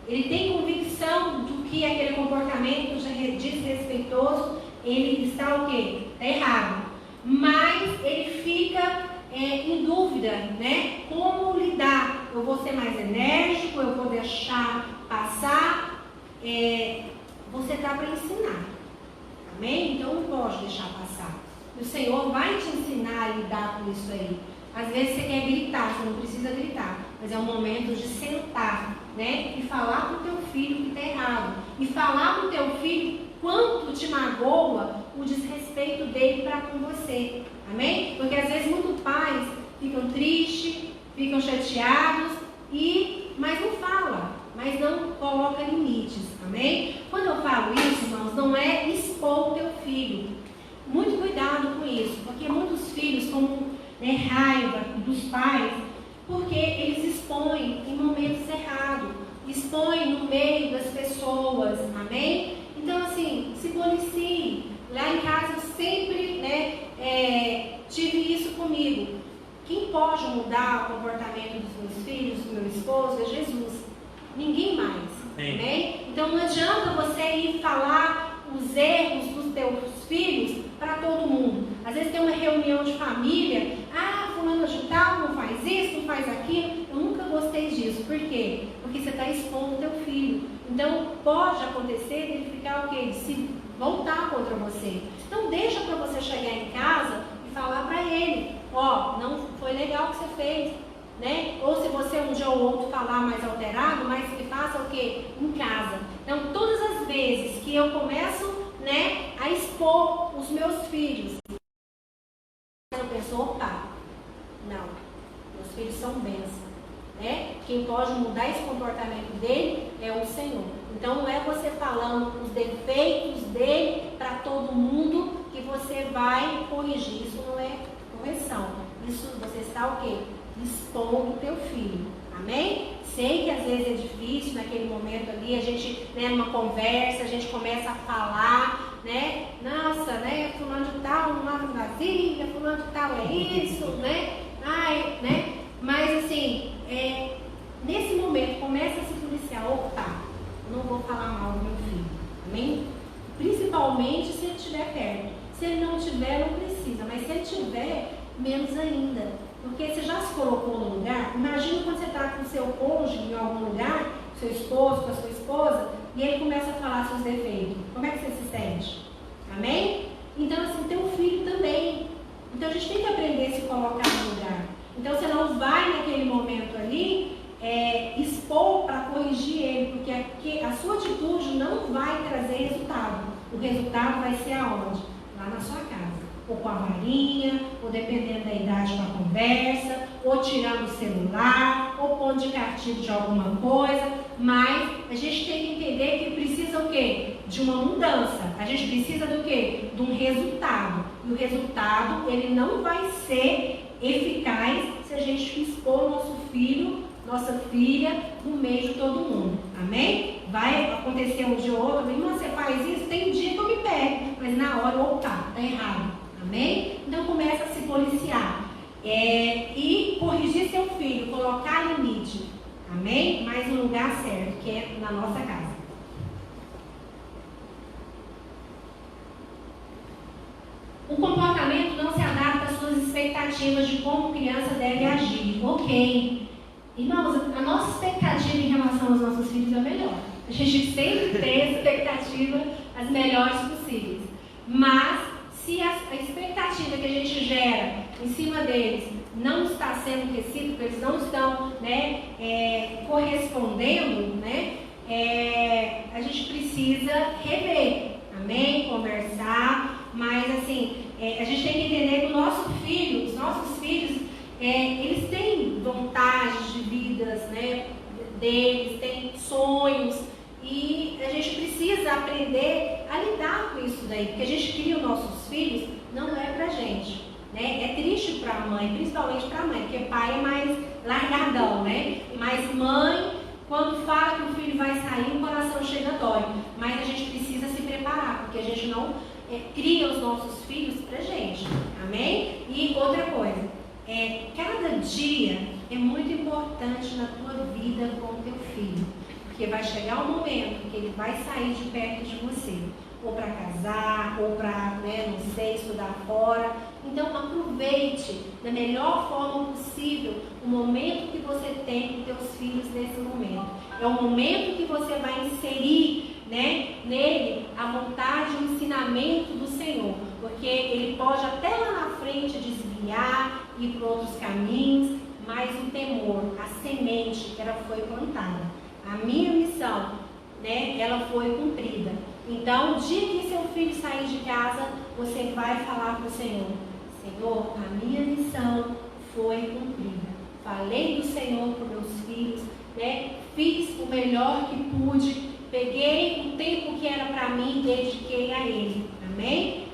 Ele tem convicção de que aquele comportamento desrespeitoso, ele está o quê? Está errado. Mas ele fica em dúvida, né? Como lidar? Eu vou ser mais enérgico, eu vou deixar passar? Você está para ensinar, amém? Então não pode deixar passar. O Senhor vai te ensinar a lidar com isso aí. Às vezes você quer gritar, você não precisa gritar, mas é um momento de sentar, né? E falar para o teu filho que está errado. E falar para o teu filho quanto te magoa o desrespeito dele para com você. Amém? Porque às vezes muitos pais ficam tristes, ficam chateados, mas não fala, mas não coloca limites. Amém? Quando eu falo isso, irmãos, não é expor o teu filho. Muito cuidado com isso, porque muitos filhos com raiva dos pais, porque eles expõem em momentos errados, expõem no meio das pessoas. Amém? Então, assim, se policie. Lá em casa eu sempre tive isso comigo. Quem pode mudar o comportamento dos meus filhos, do meu esposo, é Jesus. Ninguém mais. Amém? Então não adianta você ir falar os erros dos teus filhos para todo mundo. Às vezes tem uma reunião de família, fulano de tal não faz isso, não faz aquilo. Eu nunca gostei disso. Por quê? Porque você está expondo o teu filho. Então pode acontecer de ele ficar o quê? De se voltar contra você. Então deixa para você chegar em casa e falar para ele, não foi legal o que você fez, né? Ou se você um dia ou outro falar mais alterado, mas que faça o quê? Em casa. Então todas as vezes que eu começo, a expor os meus filhos, eu penso, não, meus filhos são bênçãos, né? Quem pode mudar esse comportamento dele é o Senhor. Então não é você falando os defeitos dele para todo mundo que você vai corrigir. Isso não é correção. Isso você está o quê? Expondo o teu filho. Amém? Sei que às vezes é difícil naquele momento ali, a gente, numa conversa, a gente começa a falar, nossa, fulano de tal não lava vasilha, fulano de tal é isso, mas assim, nesse momento começa a se policiar, não vou falar mal do meu filho. Amém? Principalmente se ele estiver perto. Se ele não estiver, não precisa, mas se ele estiver, menos ainda. Porque você já se colocou no lugar. Imagina quando você está com o seu cônjuge em algum lugar, com seu esposo, com a sua esposa, e ele começa a falar seus defeitos. Como é que você se sente? Amém? Então, assim, teu filho também. Então, a gente tem que aprender a se colocar no lugar. Então, você não vai naquele momento ali expor para corrigir ele, porque a sua atitude não vai trazer resultado. O resultado vai ser aonde? Lá na sua casa. Ou com a varinha, ou dependendo da idade com a conversa, ou tirando o celular, ou pondo de castigo de alguma coisa. Mas a gente tem que entender que precisa o quê? De uma mudança. A gente precisa do quê? De um resultado. E o resultado, ele não vai ser eficaz se a gente expor nosso filho, nossa filha, no meio de todo mundo. Amém? Vai acontecer um dia ou outro, mas você faz isso, tem um dia que eu me pego, mas na hora, tá errado. Amém? Então começa a se policiar. E corrigir seu filho, colocar limite. Amém? Mas no lugar certo, que é na nossa casa. O comportamento não se adapta às suas expectativas de como criança deve agir. Ok. Irmãos, a nossa expectativa em relação aos nossos filhos é melhor. A gente sempre tem a expectativa as melhores possíveis. Mas, se a expectativa que a gente gera em cima deles não está sendo recíproca, eles não estão correspondendo, a gente precisa rever. Amém? Conversar. Mas, assim, a gente tem que entender que os nossos filhos, eles têm vontades de vidas, deles, têm sonhos, e a gente precisa aprender a lidar com isso daí, porque a gente cria os nossos filhos, não é pra gente, É triste pra mãe, principalmente pra mãe, porque pai é mais largadão, Mas mãe, quando fala que o filho vai sair, o coração chega a dói, mas a gente precisa se preparar, porque a gente não cria os nossos filhos pra gente, amém? E outra coisa, cada dia é muito importante na tua vida com o teu filho, porque vai chegar um momento que ele vai sair de perto de você, ou para casar, ou para, não sei, estudar fora. Então aproveite da melhor forma possível o momento que você tem com teus filhos nesse momento. É o momento que você vai inserir, nele a vontade e o ensinamento do Senhor, porque ele pode até lá na frente desviar, ir por outros caminhos, mas o temor, a semente, ela foi plantada. A minha missão, ela foi cumprida. Então, o dia que seu filho sair de casa, você vai falar para o Senhor: Senhor, a minha missão foi cumprida. Falei do Senhor para meus filhos, né? Fiz o melhor que pude, peguei o tempo que era para mim e dediquei a Ele. Amém?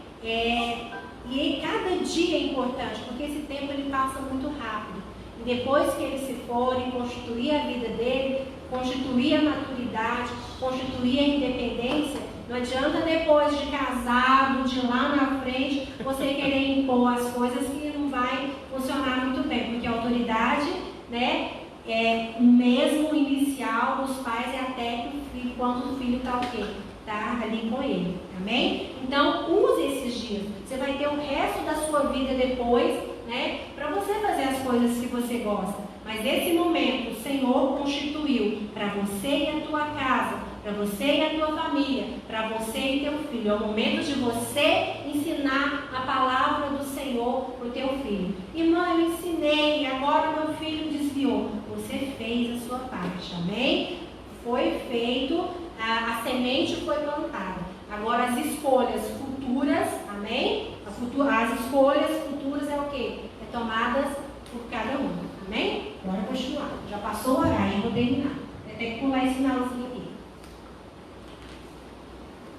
E cada dia é importante, porque esse tempo ele passa muito rápido. E depois que eles se forem, constituir a vida dele, constituir a maturidade, constituir a independência, não adianta depois de casado, de lá na frente, você querer impor as coisas que não vai funcionar muito bem, porque a autoridade, né, é o mesmo inicial dos pais e até que o filho, quando o filho está o quê? Está ali com ele, amém? Então, use esses dias. Você vai ter o resto da sua vida depois, né? Para você fazer as coisas que você gosta. Mas esse momento, o Senhor constituiu para você e a tua casa, para você e a tua família, para você e teu filho. É o momento de você ensinar a palavra do Senhor para o teu filho. Irmã, eu ensinei, agora meu filho desviou. Você fez a sua parte, amém? Foi feito, a semente foi plantada. Agora as escolhas futuras, amém? As escolhas futuras é o quê? É tomadas por cada um, amém? Bora continuar. Já passou o horário, vou terminar. Eu tenho que pular esse finalzinho aqui.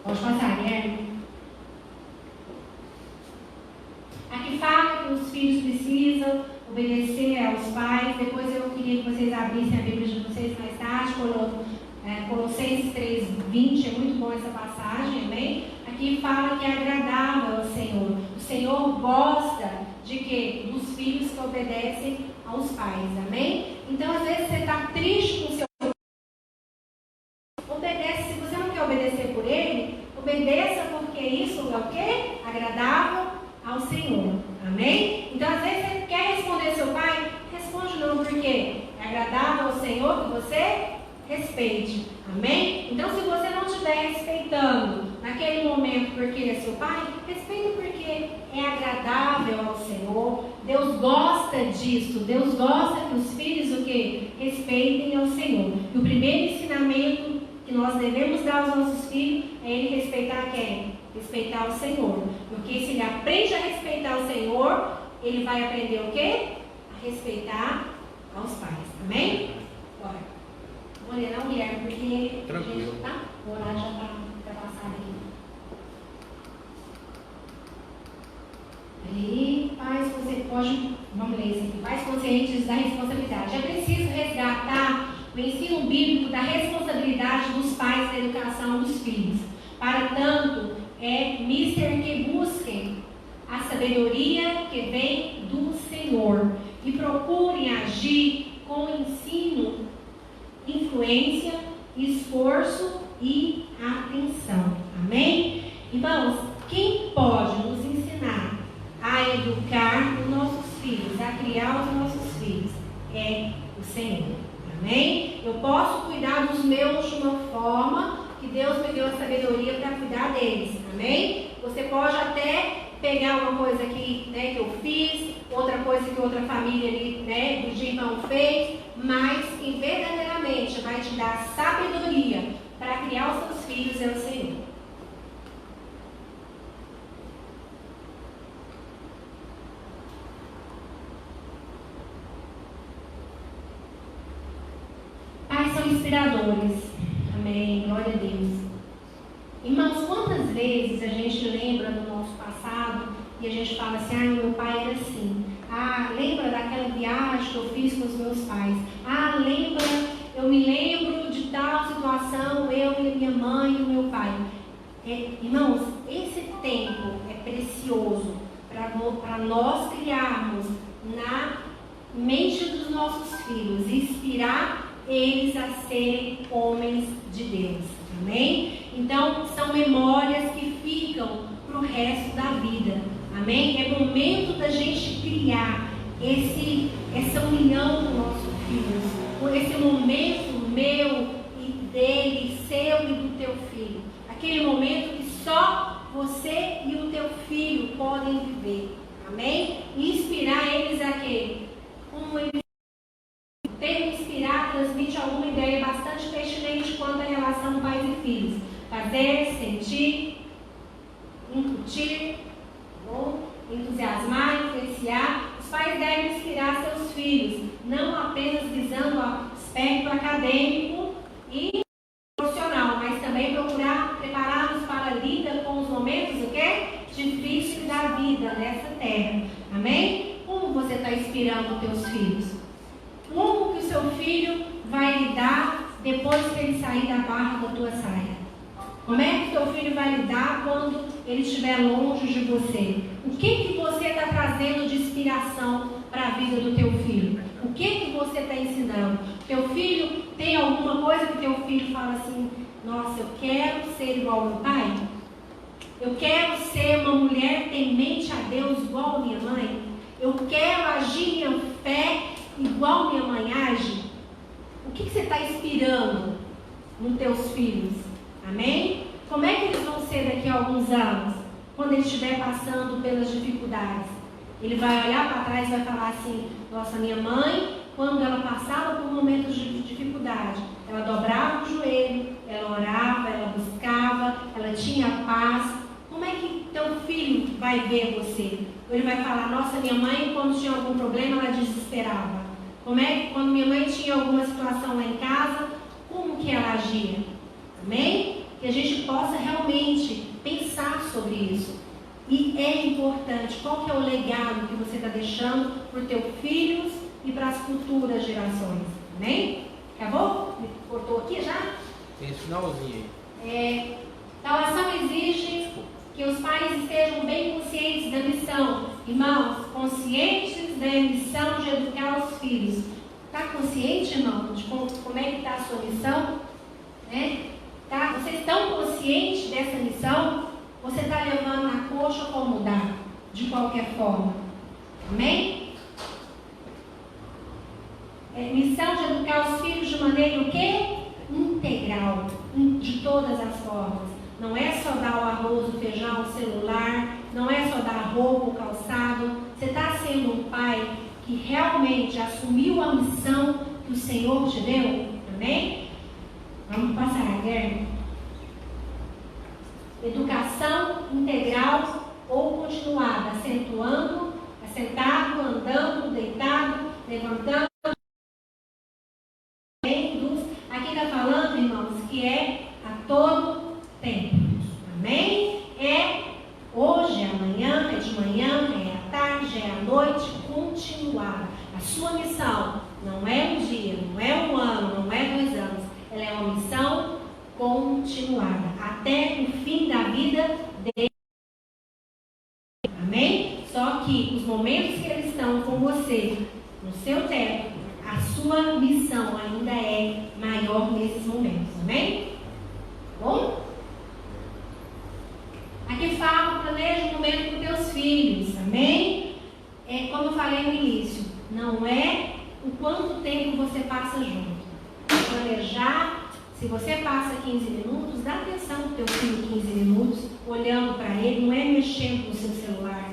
Pode passar, Guilherme. Aqui fala que os filhos precisam obedecer aos pais. Depois eu queria que vocês abrissem a Bíblia de vocês mais tarde. Colossenses 3:20, é muito boa essa passagem, amém? Aqui fala que é agradável ao Senhor. O Senhor gosta de quê? Dos filhos que obedecem aos pais, amém? Então, às vezes você está triste com o seu filho. Obedece, se você não quer obedecer por ele, obedeça porque isso é o quê? Agradável ao Senhor, amém? Então, às vezes você quer responder seu pai, responde não, porque é agradável ao Senhor que você respeite, amém? Então, se você não estiver respeitando naquele momento porque ele é seu pai, respeite porque é agradável ao Senhor. Deus gosta disso. Deus gosta que os filhos o quê? Respeitem ao Senhor. E o primeiro ensinamento que nós devemos dar aos nossos filhos é ele respeitar quem? Respeitar o Senhor. Porque se ele aprende a respeitar o Senhor, ele vai aprender o quê? A respeitar aos pais, amém? Bora. Vou ler não, Guilherme, porque tranquilo. Gente, tá? O horário já está passado aqui. Aí, pais, você pode, vamos ler isso aqui, pais conscientes da responsabilidade. É preciso resgatar o ensino bíblico da responsabilidade dos pais na educação dos filhos. Para tanto, é mister que busquem a sabedoria que vem do Senhor e procurem agir com ensino, influência, esforço e atenção. Amém? Irmãos, quem pode nos ensinar a educar os nossos filhos, a criar os nossos filhos, é o Senhor. Amém? Eu posso cuidar dos meus de uma forma que Deus me deu a sabedoria para cuidar deles. Amém? Você pode até pegar uma coisa que, né, que eu fiz, outra coisa que outra família ali, né, do irmão fez, mas quem verdadeiramente vai te dar sabedoria para criar os seus filhos é o Senhor. Pais são inspiradores. Amém. Glória a Deus. Irmãos, quantas vezes a gente lembra do nosso passado e a gente fala assim: ah, meu pai era assim. Ah, lembra daquela viagem que eu fiz com os meus pais. Ah, eu me lembro de tal situação, eu e a minha mãe e o meu pai. Irmãos, esse tempo é precioso para nós criarmos na mente dos nossos filhos, inspirar eles a serem homens de Deus. Amém? Então, são memórias que ficam para o resto da vida. Amém? É momento da gente criar essa união com nossos filhos. Esse momento meu e dele, seu e do teu filho. Aquele momento que só você e o teu filho podem viver. Amém? E inspirar eles a quê? Como eles ter inspirado, transmite alguma ideia bastante pertinente quanto à relação pais e filhos. Para fazer, sentir, incutir, entusiasmar, influenciar. Os pais devem inspirar seus filhos, não apenas visando o aspecto acadêmico e profissional, mas também procurar prepará-los para a lida com os momentos difíceis da vida nessa terra. Amém? Como você está inspirando os teus filhos? Como que o seu filho vai lidar depois que ele sair da barra da tua saia? Como é que o teu filho vai lidar quando ele estiver longe de você? O que você está trazendo de inspiração para a vida do teu filho? O que você está ensinando? Teu filho tem alguma coisa que teu filho fala assim: nossa, eu quero ser igual ao meu pai? Eu quero ser uma mulher temente a Deus igual a minha mãe? Eu quero agir minha fé igual minha mãe age? O que você está inspirando nos teus filhos? Amém? Como é que eles vão ser daqui a alguns anos? Quando ele estiver passando pelas dificuldades. Ele vai olhar para trás e vai falar assim: nossa, minha mãe, quando ela passava por momentos de dificuldade, ela dobrava o joelho, ela orava, ela buscava, ela tinha paz. Como é que teu filho vai ver você? Ou ele vai falar: nossa, minha mãe, quando tinha algum problema, ela desesperava. Como é que quando minha mãe tinha alguma situação lá em casa, como que ela agia? Amém? Que a gente possa realmente pensar sobre isso. E é importante, qual que é o legado que você está deixando para os teus filhos e para as futuras gerações? Amém? Acabou? Me cortou aqui já? Tem esse finalzinho aí. Tal ação exige que os pais estejam bem conscientes da missão. Irmãos, conscientes da missão de educar os filhos. Está consciente, irmão, de como é que está a sua missão? Tá? Vocês estão conscientes dessa missão? Você está levando na coxa como dá? De qualquer forma. Amém? Missão de educar os filhos de maneira o quê? Integral. De todas as formas. Não é só dar o arroz, o feijão, o celular. Não é só dar a roupa, o calçado. Você está sendo um pai que realmente assumiu a missão que o Senhor te deu? Amém? Vamos passar a guerra. Educação integral ou continuada, acentuando, assentado, andando, deitado, levantando. Aqui está falando, irmãos, que é a todo tempo. Amém? É hoje, é amanhã, é de manhã, é à tarde, é à noite, continuada. A sua missão não é um dia, não é um ano, não é 2 anos. Ela é uma missão continuada, até o fim da vida dele. Amém? Só que os momentos que eles estão com você, no seu tempo, a sua missão ainda é maior nesses momentos. Amém? Bom? Aqui fala, planeja um momento com teus filhos. Amém? Como eu falei no início, não é o quanto tempo você passa junto. Planejar. Se você passa 15 minutos, dá atenção para o teu filho 15 minutos, olhando para ele, não é mexendo no seu celular,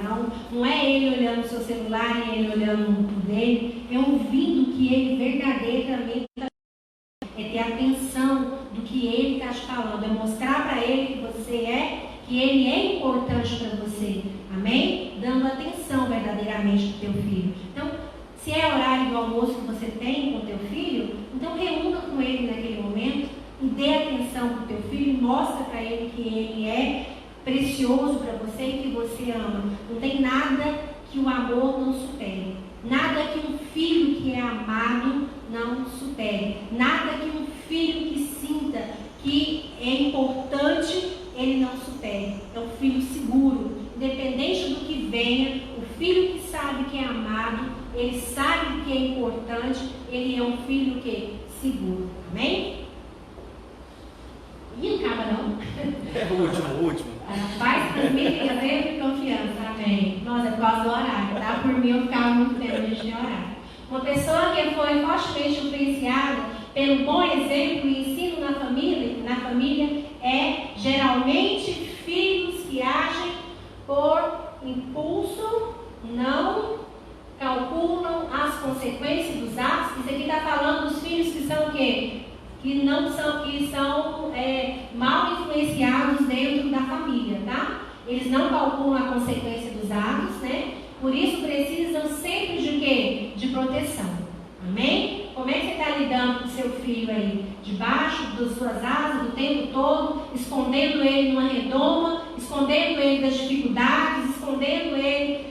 não é ele olhando no seu celular e ele olhando no mundo dele, é ouvindo o que ele verdadeiramente está falando, é ter atenção do que ele está te falando, é mostrar para ele que você que ele é importante para você, amém? Dando atenção verdadeiramente para o teu filho. Então, se é horário do almoço que você tem com o teu filho, então reúna com ele naquele momento e dê atenção para o teu filho, mostra para ele que ele é precioso para você e que você ama. Não tem nada que o amor não supere. Nada que um filho que é amado não supere. Nada que um filho que sinta que é importante, ele não supere. É um filho seguro. Independente do que venha, o filho que sabe que é amado, ele sabe que é importante, ele é um filho que seguro. Amém? E não acaba não. É o último. Paz, transmite alegria e confiança. Amém. Nossa, é por causa do horário, tá? Por mim eu ficava muito tempo de horário. Uma pessoa que foi fortemente influenciada pelo bom exemplo e ensino na família é geralmente filhos que agem por impulso, não calculam as consequências dos atos. Isso aqui está falando dos filhos que são o quê? que são mal influenciados dentro da família, tá? Eles não calculam a consequência dos atos, né? Por isso precisam sempre de quê? De proteção. Amém? Como é que você está lidando com o seu filho aí? Debaixo das suas asas o tempo todo, escondendo ele numa redoma, escondendo ele das dificuldades, escondendo ele,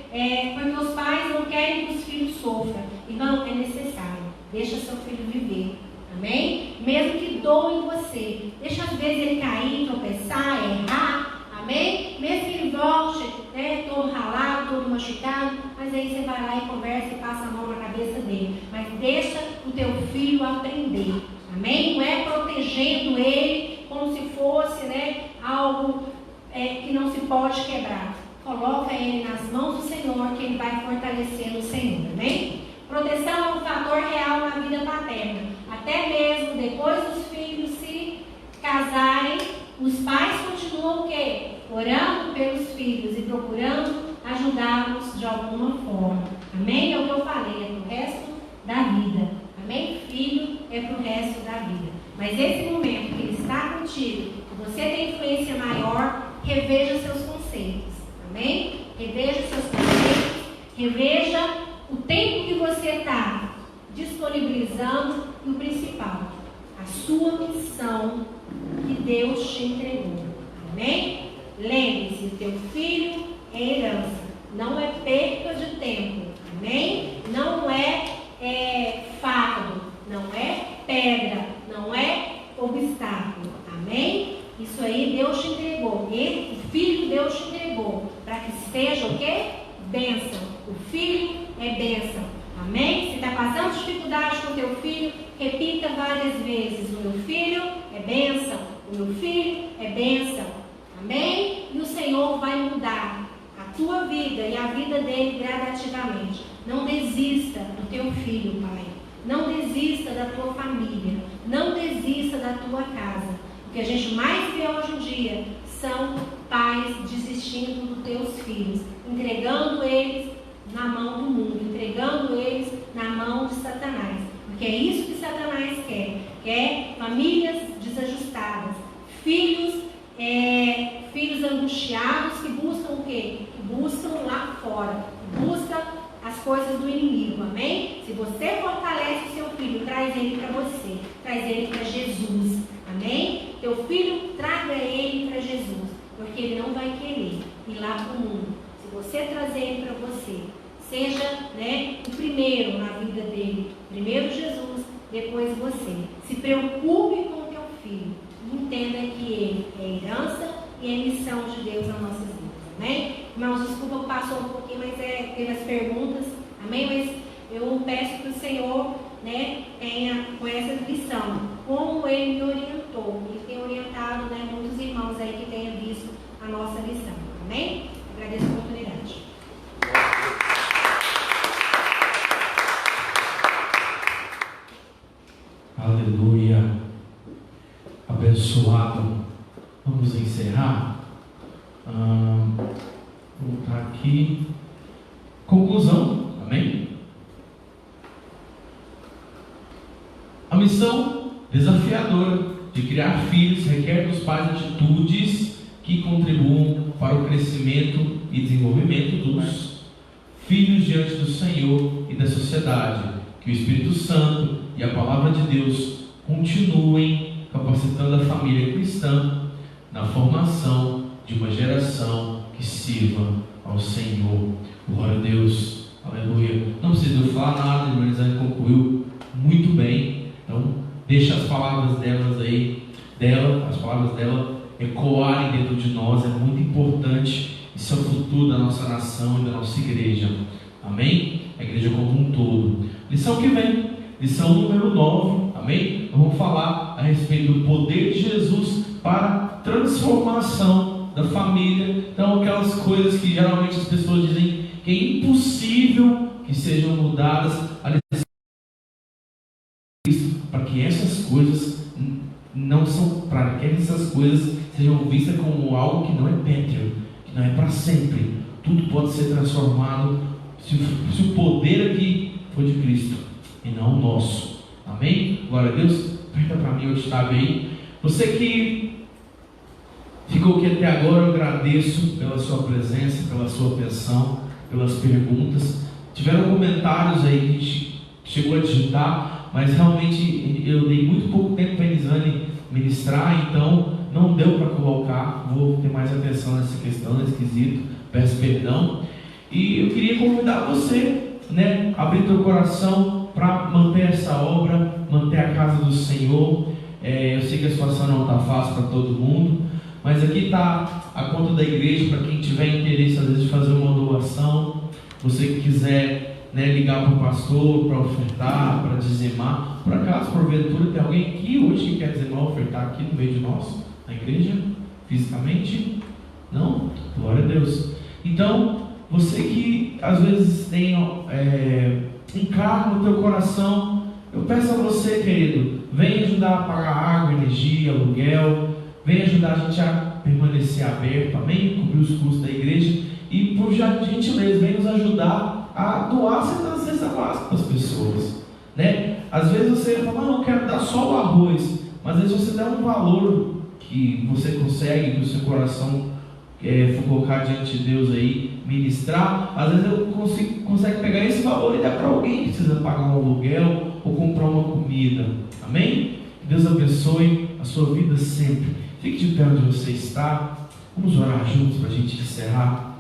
porque os pais não querem que os filhos sofram. Então é necessário. Deixa seu filho viver. Amém? Mesmo que doe em você. Deixa às vezes ele cair, tropeçar, errar. Amém? Mesmo que ele volte, né, todo ralado, todo machucado, mas aí você vai lá e conversa e passa a mão na cabeça dele. Mas deixa o teu filho aprender. Amém? Não é protegendo ele como se fosse, né, algo que não se pode quebrar. Coloca ele nas mãos do Senhor, que ele vai fortalecer no Senhor. Amém? Proteção é um fator real na vida paterna. Até mesmo depois dos filhos se casarem, os pais continuam o quê? Orando pelos filhos e procurando ajudá-los de alguma forma. Amém? É o que eu falei, é para o resto da vida. Amém? Filho é para o resto da vida. Mas esse momento que ele está contigo, que você tem influência maior, reveja seus conceitos. Amém? Reveja seus conceitos, reveja o tempo que você está disponibilizando e o principal, a sua missão que Deus te entregou. Amém? Lembre-se, o teu filho é herança, não é perda de tempo. Amém? Não é fardo, não é pedra, não é obstáculo. Amém? Isso aí Deus te entregou. O filho Deus te entregou para que seja o quê? Bênção. O filho é bênção. Amém? Se está passando dificuldade com o teu filho, repita várias vezes: o meu filho é bênção, o meu filho é bênção. Amém? E o Senhor vai mudar a tua vida e a vida dele gradativamente. Não desista do teu filho, pai. Não desista da tua família. Não desista da tua casa. O que a gente mais vê hoje em dia são pais desistindo dos teus filhos, entregando eles na mão do mundo, entregando eles na mão de Satanás. Porque é isso que Satanás quer. Quer famílias desajustadas, filhos angustiados que buscam o quê? Que buscam lá fora, que buscam as coisas do inimigo. Amém? Se você fortalece o seu filho, traz ele para você, traz ele para Jesus. Amém? Teu filho, traga ele para Jesus, porque ele não vai querer ir lá para o mundo. Se você trazer ele para você, seja, né, o primeiro na vida dele. Primeiro Jesus, depois você. Se preocupe com o teu filho. Entenda que ele é herança e é missão de Deus nas nossas vidas. Amém? Irmãos, desculpa, passou um pouquinho, mas teve as perguntas. Amém? Mas eu peço que o Senhor, né, tenha com essa lição, como ele me orientou. Ele tem orientado, né, muitos irmãos aí que tenham visto a nossa lição. Amém? Agradeço a oportunidade. Aleluia. Abençoado. Vamos encerrar. Vou botar aqui. Conclusão. Amém? A missão desafiadora de criar filhos requer dos pais atitudes que contribuam para o crescimento e desenvolvimento dos filhos diante do Senhor e da sociedade. Que o Espírito Santo e a Palavra de Deus continuem capacitando a família cristã na formação de uma geração que sirva ao Senhor. Glória a Deus. Aleluia. Não precisa eu falar nada, a irmã Elisane concluiu muito bem. Então, deixa as palavras as palavras dela ecoarem dentro de nós. É muito importante. Isso é o futuro da nossa nação e da nossa igreja. Amém? A igreja como um todo. Lição que vem, lição número 9. Amém? Vamos falar a respeito do poder de Jesus para a transformação da família. Então, aquelas coisas que geralmente as pessoas dizem que é impossível que sejam mudadas, para que essas coisas não são, para que essas coisas sejam vistas como algo que não é pétreo, que não é para sempre. Tudo pode ser transformado se o poder aqui for de Cristo e não o nosso. Amém? Glória a Deus. Aperta para mim o tab aí. Você que ficou aqui até agora, eu agradeço pela sua presença, pela sua atenção, pelas perguntas. Tiveram comentários aí que a gente chegou a digitar, mas realmente eu dei muito pouco tempo para a Elisane ministrar, então não deu para colocar. Vou ter mais atenção nessa questão, nesse quesito. Peço perdão. E eu queria convidar você, né, abrir teu coração para manter essa obra, manter a casa do Senhor. Eu sei que a situação não está fácil para todo mundo, mas aqui está a conta da igreja para quem tiver interesse às vezes de fazer uma doação. Você que quiser, né, ligar para o pastor para ofertar, para dizimar. Por acaso, porventura, tem alguém aqui hoje que quer dizimar, ofertar aqui no meio de nós, na igreja, fisicamente? Não? Glória a Deus. Então, você que às vezes tem encargo no teu coração, eu peço a você, querido, venha ajudar a pagar água, energia, aluguel, venha ajudar a gente a permanecer aberto, amém? Cobrir os custos da igreja e, por gentileza, venha nos ajudar a doar a cesta básica para as pessoas, né? Às vezes você fala, não, eu quero dar só o arroz, mas às vezes você dá um valor que você consegue, que o seu coração for colocar diante de Deus aí, ministrar. Às vezes eu consegue pegar esse valor e dar para alguém que precisa pagar um aluguel ou comprar uma comida, amém? Que Deus abençoe a sua vida sempre. Fique de pé onde você está. Vamos orar juntos para a gente encerrar.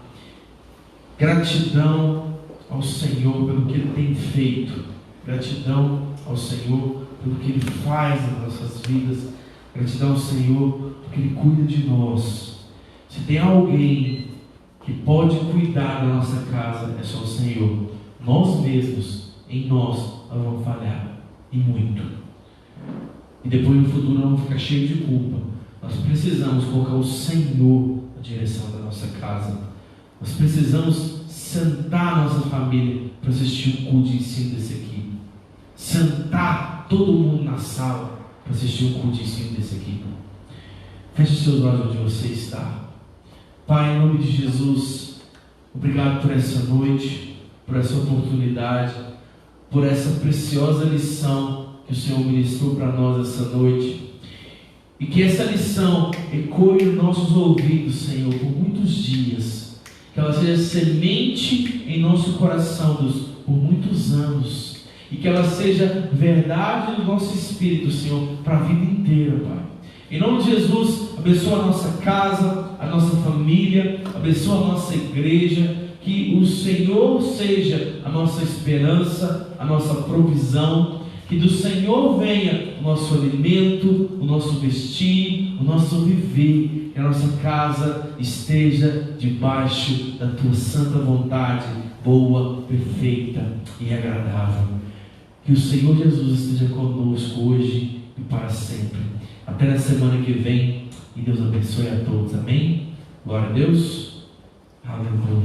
Gratidão ao Senhor pelo que Ele tem feito. Gratidão ao Senhor pelo que Ele faz nas nossas vidas. Gratidão ao Senhor porque Ele cuida de nós. Se tem alguém que pode cuidar da nossa casa, é só o Senhor. Nós mesmos, em nós vamos falhar, e muito. E depois no futuro vamos ficar cheios de culpa. Nós precisamos colocar o Senhor na direção da nossa casa. Nós precisamos sentar a nossa família para assistir um culto de ensino desse aqui. Sentar todo mundo na sala para assistir um culto de ensino desse aqui. Feche seus olhos onde você está. Pai, em nome de Jesus, obrigado por essa noite, por essa oportunidade, por essa preciosa lição que o Senhor ministrou para nós essa noite. E que essa lição ecoe nos nossos ouvidos, Senhor, por muitos dias. Que ela seja semente em nosso coração, Deus, por muitos anos. E que ela seja verdade no nosso espírito, Senhor, para a vida inteira, Pai. Em nome de Jesus, abençoa a nossa casa, a nossa família, abençoa a nossa igreja, que o Senhor seja a nossa esperança, a nossa provisão, que do Senhor venha o nosso alimento, o nosso vestir, o nosso viver, que a nossa casa esteja debaixo da Tua santa vontade, boa, perfeita e agradável. Que o Senhor Jesus esteja conosco hoje e para sempre. Até na semana que vem, e Deus abençoe a todos, amém? Glória a Deus, aleluia.